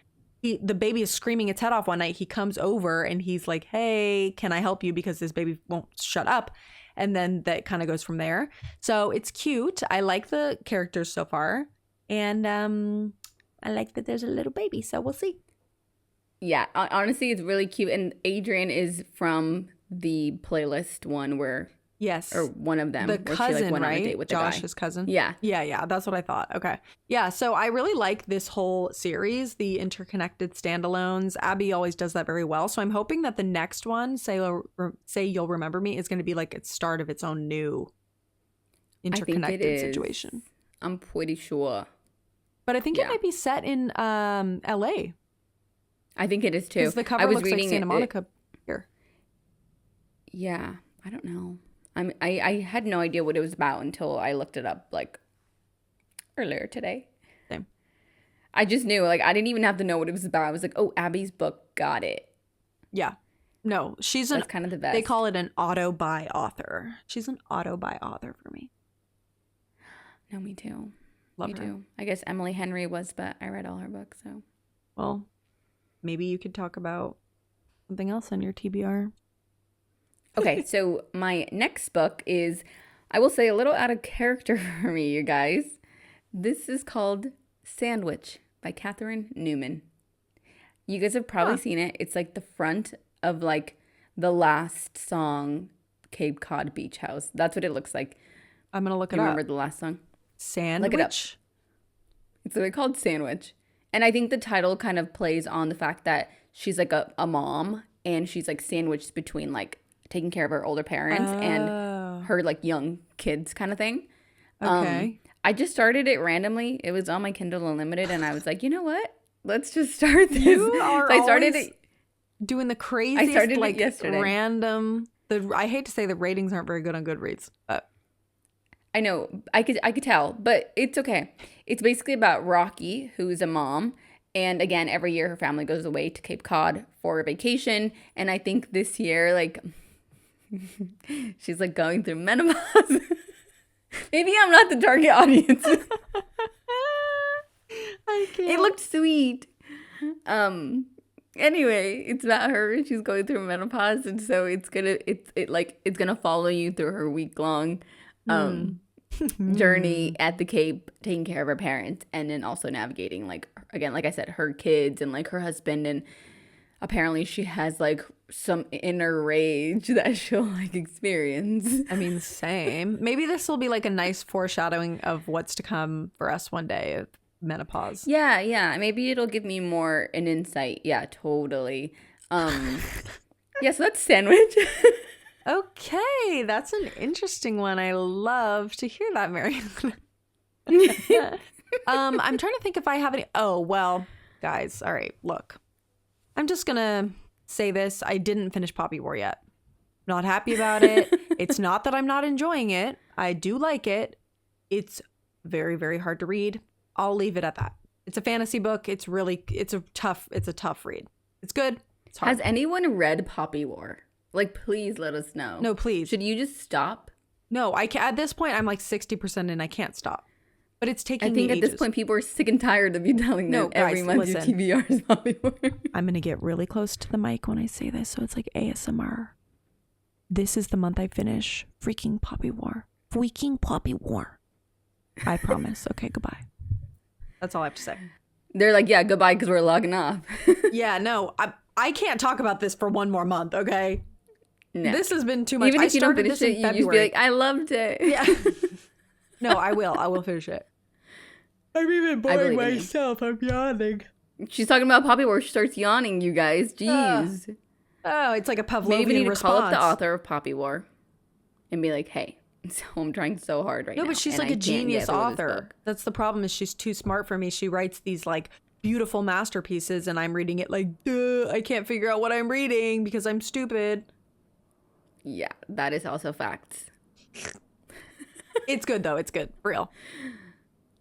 The baby is screaming its head off one night. He comes over and he's like, hey, can I help you? Because this baby won't shut up. And then that kind of goes from there. So it's cute. I like the characters so far. And I like that there's a little baby. So we'll see. Yeah, honestly, it's really cute. And Adrian is from the playlist one where, yes, or one of them, the where cousin, she like went on a right? date with Josh's the guy. cousin. Yeah, yeah. That's what I thought. Okay, yeah. So I really like this whole series, the interconnected standalones. Abby always does that very well. So I'm hoping that the next one, Say You'll Remember Me, is going to be like its start of its own new interconnected situation. I'm pretty sure. But I think it might be set in L.A. I think it is too. Because the cover looks like Santa Monica here. Yeah, I don't know. I had no idea what it was about until I looked it up like earlier today. Same. I just knew, like, I didn't even have to know what it was about. I was like, oh, Abby's book, got it. Yeah. No, That's kind of the best. They call it an auto-buy author. She's an auto-buy author for me. No, me too. Love me her. too. I guess Emily Henry was, but I read all her books, so. Well, maybe you could talk about something else on your TBR. Okay, so my next book is, I will say, a little out of character for me, you guys. This is called Sandwich by Catherine Newman. You guys have probably seen it. It's like the front of like the last song, Cape Cod Beach House. That's what it looks like. I'm going to look it up. Remember the last song? Sandwich? Look it up. It's literally called Sandwich. And I think the title kind of plays on the fact that she's like a mom and she's like sandwiched between like taking care of her older parents and her like young kids kind of thing. Okay. I just started it randomly. It was on my Kindle Unlimited and I was like, you know what? Let's just start this. You are so I started it doing the craziest, I started like, it yesterday. random. I hate to say the ratings aren't very good on Goodreads, but I know. I could tell, but it's okay. It's basically about Rocky, who's a mom. And again, every year her family goes away to Cape Cod for a vacation. And I think this year, like, she's like going through menopause. Maybe I'm not the target audience. I can't. It looked sweet. Anyway, it's about her and she's going through menopause, and so it's gonna follow you through her week-long journey at the Cape, taking care of her parents, and then also navigating, like, again, like I said, her kids and like her husband, and apparently she has like some inner rage that she'll like experience. I mean, same. Maybe this will be like a nice foreshadowing of what's to come for us one day of menopause. Yeah. Maybe it'll give me more an insight. Yeah, totally. Yeah, so that's Sandwich. Okay, that's an interesting one. I love to hear that, Mariana. I'm trying to think if I have any. Oh, well, guys. All right, look. I'm just going to say this. I didn't finish Poppy War yet. Not happy about it. It's not that I'm not enjoying it. I do like it. It's very, very hard to read. I'll leave it at that. It's a fantasy book. It's a tough read. It's good. It's hard. Has anyone read Poppy War? Like, please let us know. No, please. Should you just stop? No, at this point, I'm like 60% and I can't stop. But it's taking me I think at ages. this point, people are sick and tired of you telling them every month your TBR is Poppy War. I'm going to get really close to the mic when I say this, so it's like ASMR. This is the month I finish freaking Poppy War. Freaking Poppy War. I promise. Okay, goodbye. That's all I have to say. They're like, yeah, goodbye because we're logging off. Yeah, no, I can't talk about this for one more month, okay? No. This has been too much. Even if you don't finish it, you just be like, I loved it. Yeah. No, I will. I will finish it. I'm even boring myself. I'm yawning. She's talking about Poppy War. She starts yawning, you guys. Jeez. Oh, it's like a Pavlovian Maybe we need to response. call up the author of Poppy War and be like, hey, so I'm trying so hard right now. No, but she's like a genius author. That's the problem, is she's too smart for me. She writes these like beautiful masterpieces and I'm reading it like, duh, I can't figure out what I'm reading because I'm stupid. Yeah, that is also facts. It's good though. It's good. For real.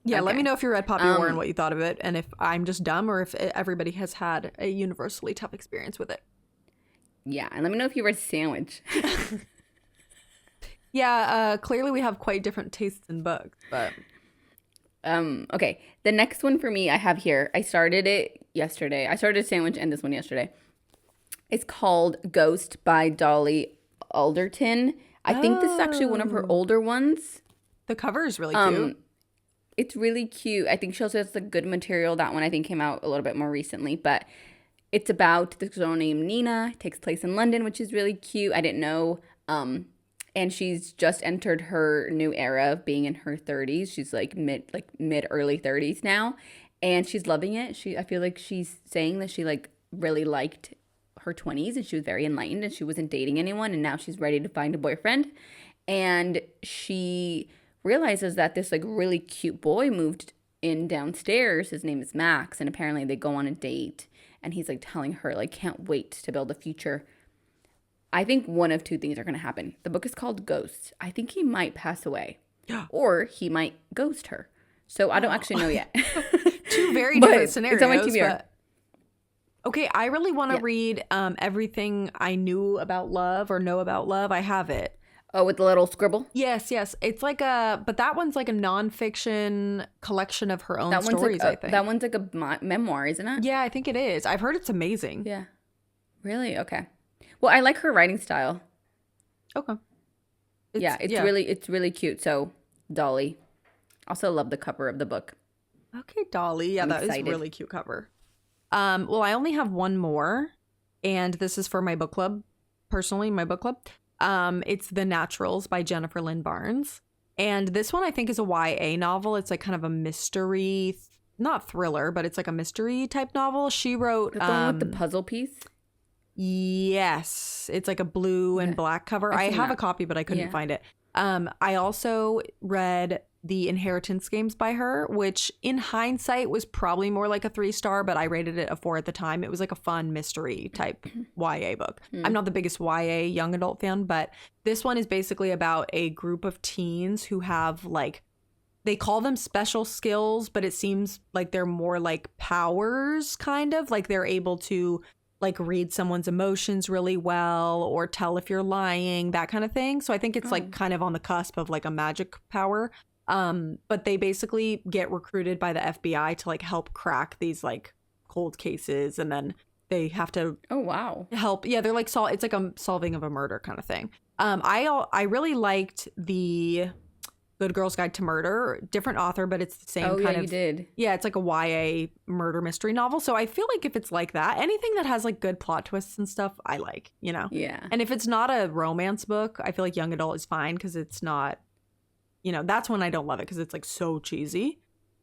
Yeah, okay. Let me know if you read Poppy War and what you thought of it, and if I'm just dumb or if everybody has had a universally tough experience with it. Yeah, and let me know if you read Sandwich. Yeah, clearly we have quite different tastes in books, but... Okay, the next one for me I have here, I started it yesterday. I started Sandwich and this one yesterday. It's called Ghost by Dolly Alderton. I think this is actually one of her older ones. The cover is really cute. It's really cute. I think she also has the good material. That one I think came out a little bit more recently, but it's about this girl named Nina. It takes place in London, which is really cute. I didn't know. And she's just entered her new era of being in her 30s. She's like mid early 30s now, and she's loving it. I feel like she's saying that she like really liked her 20s and she was very enlightened and she wasn't dating anyone, and now she's ready to find a boyfriend. And she realizes that this like really cute boy moved in downstairs. His name is Max, and apparently they go on a date, and he's like telling her like, can't wait to build a future. I think one of two things are going to happen. The book is called Ghosts. I think he might pass away or he might ghost her. So I don't actually know yet. Two very different scenarios. It's on my TBR. Okay, I really want to read Everything I Knew About Love or Know About Love. I have it. Oh, with the little scribble? Yes. It's like but that one's like a nonfiction collection of her own stories, I think. That one's like a memoir, isn't it? Yeah, I think it is. I've heard it's amazing. Yeah. Really? Okay. Well, I like her writing style. Okay. It's really cute. So, Dolly. Also love the cover of the book. Okay, Dolly. Yeah, that is a really cute cover. Well, I only have one more, and this is for my book club. Personally, my book club. It's The Naturals by Jennifer Lynn Barnes. And this one I think is a YA novel. It's like kind of a mystery, not thriller, but it's like a mystery type novel. She wrote... The one with the puzzle piece? Yes. It's like a blue and black cover. I have a copy, but I couldn't find it. I also read The Inheritance Games by her, which in hindsight was probably more like a 3-star, but I rated it a 4 at the time. It was like a fun mystery type YA book. I'm not the biggest YA young adult fan, but this one is basically about a group of teens who have like, they call them special skills, but it seems like they're more like powers, kind of like they're able to like read someone's emotions really well or tell if you're lying, that kind of thing. So I think it's like kind of on the cusp of like a magic power. But they basically get recruited by the FBI to like help crack these like cold cases, and then they have to help. Yeah, they're like it's like a solving of a murder kind of thing. I really liked the Good Girl's Guide to Murder, different author, but it's the same kind of. You did. Yeah, it's like a YA murder mystery novel. So I feel like if it's like that, anything that has like good plot twists and stuff, I like, you know? Yeah. And if it's not a romance book, I feel like young adult is fine because it's not, you know, that's when I don't love it because it's like so cheesy.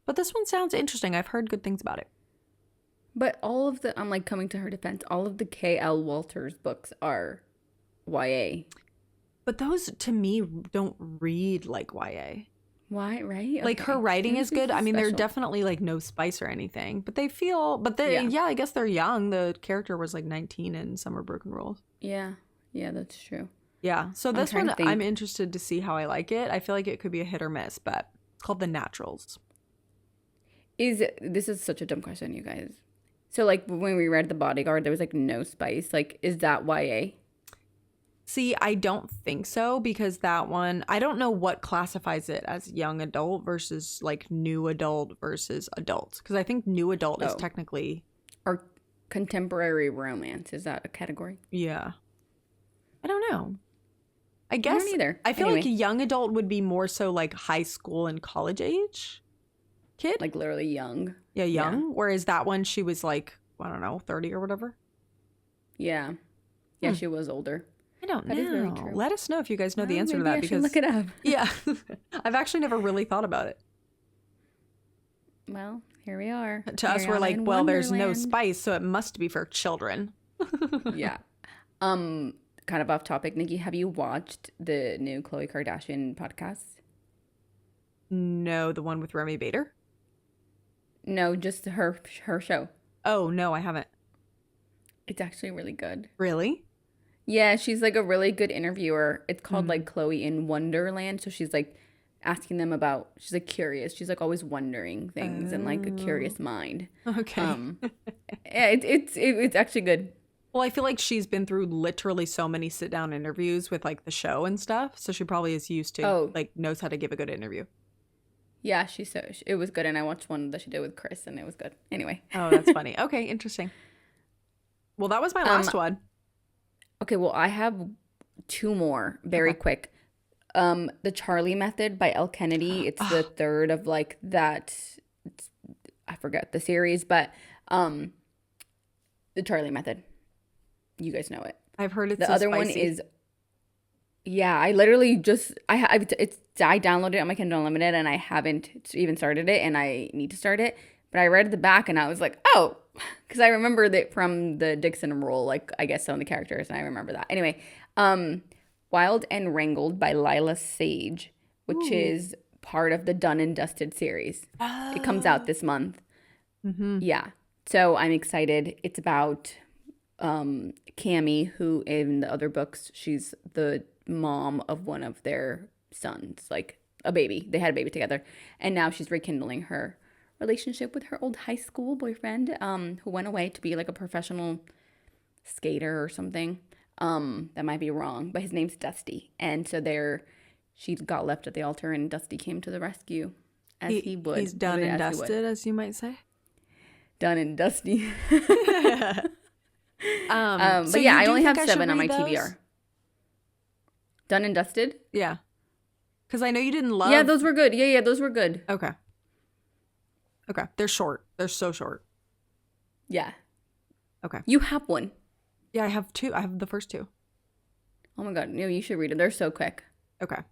But this one sounds interesting. I've heard good things about it. But I'm like coming to her defense, all of the K.L. Walters books are YA. But those, to me, don't read like YA. Why? Right? Like, her writing is good. I mean, they're definitely, like, no spice or anything. But they feel... But, I guess they're young. The character was, like, 19 in Summer Broken Rules. Yeah. Yeah, that's true. Yeah. So this one, I'm interested to see how I like it. I feel like it could be a hit or miss, but called The Naturals. This is such a dumb question, you guys. So, like, when we read The Bodyguard, there was, like, no spice. Like, is that YA? See, I don't think so, because that one, I don't know what classifies it as young adult versus, like, new adult versus adult. Because I think new adult is technically... Or contemporary romance. Is that a category? Yeah. I don't know. I guess... I don't either. I feel like young adult would be more so, like, high school and college age kid. Like, literally young. Yeah, young. Yeah. Whereas that one, she was, like, I don't know, 30 or whatever. Yeah. Yeah, she was older. I don't know. That is very true. Let us know if you guys know the answer to that. I should look it up. Yeah. I've actually never really thought about it. Well, here we are. To us, we're like, well, there's no spice, so it must be for children. Yeah. Kind of off topic, Nikki, have you watched the new Khloe Kardashian podcast? No, the one with Remy Bader? No, just her show. Oh, no, I haven't. It's actually really good. Really? Yeah, she's like a really good interviewer. It's called like Khloe in Wonderland. So she's like asking them about, she's like curious. She's like always wondering things and like a curious mind. Okay. Yeah, it's actually good. Well, I feel like she's been through literally so many sit down interviews with like the show and stuff. So she probably is used to like knows how to give a good interview. Yeah, it was good. And I watched one that she did with Chris and it was good. Anyway. Oh, that's funny. Okay, interesting. Well, that was my last one. Okay, well, I have two more very quick. The Charlie Method by Elle Kennedy. It's the third of like that. I forget the series, but the Charlie Method. You guys know it. I've heard it's the other spicy. One is. Yeah, I literally I downloaded it on my Kindle Unlimited and I haven't even started it and I need to start it. But I read the back and I was like, oh, because I remember that from the Dixon role, like I guess some of the characters, and I remember that. Anyway, Wild and Wrangled by Lila Sage, which is part of the Done and Dusted series. It comes out this month. Mm-hmm. Yeah. So I'm excited. It's about Cammie, who in the other books, she's the mom of one of their sons, like a baby. They had a baby together. And now she's rekindling her relationship with her old high school boyfriend, who went away to be like a professional skater or something. That might be wrong, but his name's Dusty. And so she got left at the altar and Dusty came to the rescue as he would. He's done and dusted, as you might say. Done and dusty. But yeah, I only have 7 on my TBR. Done and dusted? Yeah. Because I know you didn't love... Yeah, those were good. Yeah, those were good. Okay. They're short. They're so short. Yeah. Okay. You have one. Yeah, I have 2. I have the first 2. Oh my god. No, you should read it. They're so quick. Okay.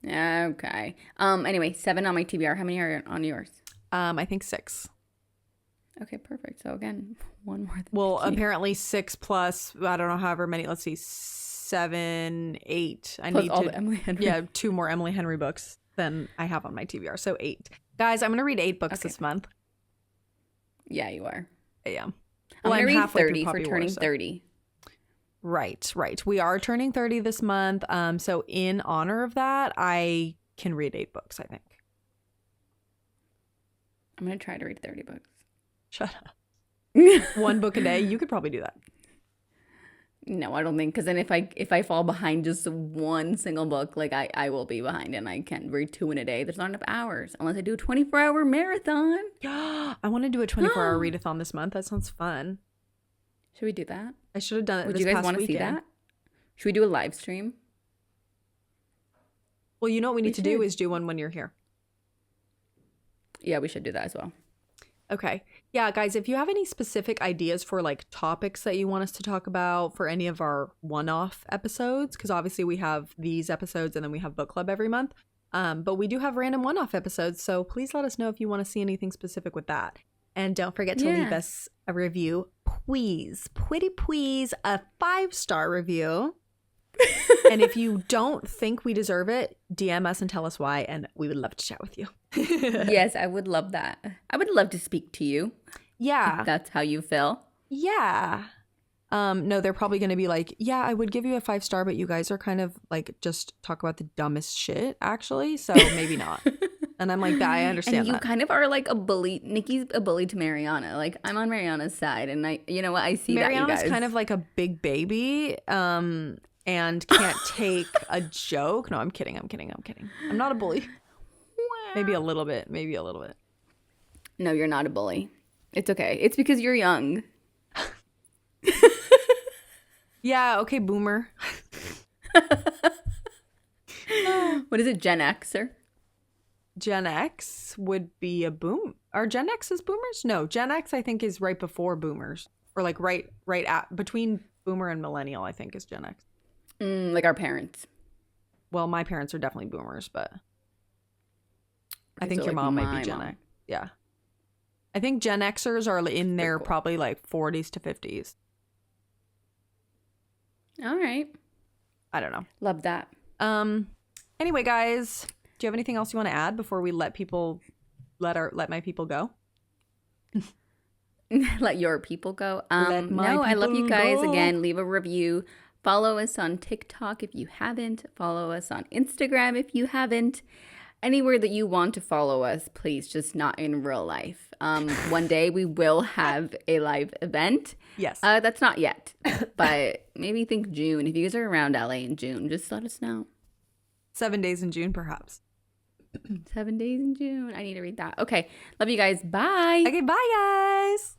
Anyway, 7 on my TBR. How many are on yours? I think 6. Okay, perfect. So again, one more. Well, apparently 6 plus, I don't know, however many. Let's see, 7, 8. I plus need all the Emily Henry. Yeah, 2 more Emily Henry books than I have on my TBR. So 8. Guys, I'm going to read 8 books this month. Yeah, you are. I am. Well, I'm going to read 30 for turning 30. Right. We are turning 30 this month. So in honor of that, I can read 8 books, I think. I'm going to try to read 30 books. Shut up. 1 book a day? You could probably do that. No, I don't think, because then if I fall behind just one single book, like I will be behind and I can't read 2 in a day. There's not enough hours unless I do a 24-hour marathon. I want to do a 24-hour readathon this month. That sounds fun. Should we do that? I should have done it. Would you guys want to see that? Should we do a live stream? Well, you know what we need to do is do one when you're here. Yeah, we should do that as well. Okay. Yeah, guys, if you have any specific ideas for like topics that you want us to talk about for any of our one-off episodes, because obviously we have these episodes and then we have book club every month, but we do have random one-off episodes, so please let us know if you want to see anything specific with that. And don't forget to leave us a review, please, pretty please, a 5-star review. And if you don't think we deserve it, DM us and tell us why, and we would love to chat with you. Yes, I would love that. I would love to speak to you. Yeah. If that's how you feel. Yeah. No, they're probably going to be like, yeah, I would give you a 5-star, but you guys are kind of like just talk about the dumbest shit, actually. So maybe not. And I'm like, I understand And you that. kind of are like a bully. Nikki's a bully to Mariana. Like I'm on Mariana's side, and you know what? I see Mariana's that, you guys. kind of like a big baby, and can't take a joke. No, I'm kidding. I'm not a bully. Maybe a little bit. No, you're not a bully. It's okay. It's because you're young. Yeah, okay, boomer. What is it, Gen Xer? Gen X would be a boom. Are Gen X's boomers? No, Gen X I think is right before boomers, or like right at between boomer and millennial. I think is Gen X. Like our parents. Well, my parents are definitely boomers, but I think so your like mom might my be Gen mom. X. Yeah, I think Gen Xers are in there cool. probably like 40s to 50s. All right. I don't know. Love that. Anyway, guys, do you have anything else you want to add before we let my people go? Let your people go. Let my No, I love you guys. people go. Again, leave a review. Follow us on TikTok if you haven't. Follow us on Instagram if you haven't. Anywhere that you want to follow us, please, just not in real life. One day we will have a live event. Yes. That's not yet, but maybe think June. If you guys are around LA in June, just let us know. 7 days in June, perhaps. 7 days in June. I need to read that. Okay. Love you guys. Bye. Okay, bye, guys.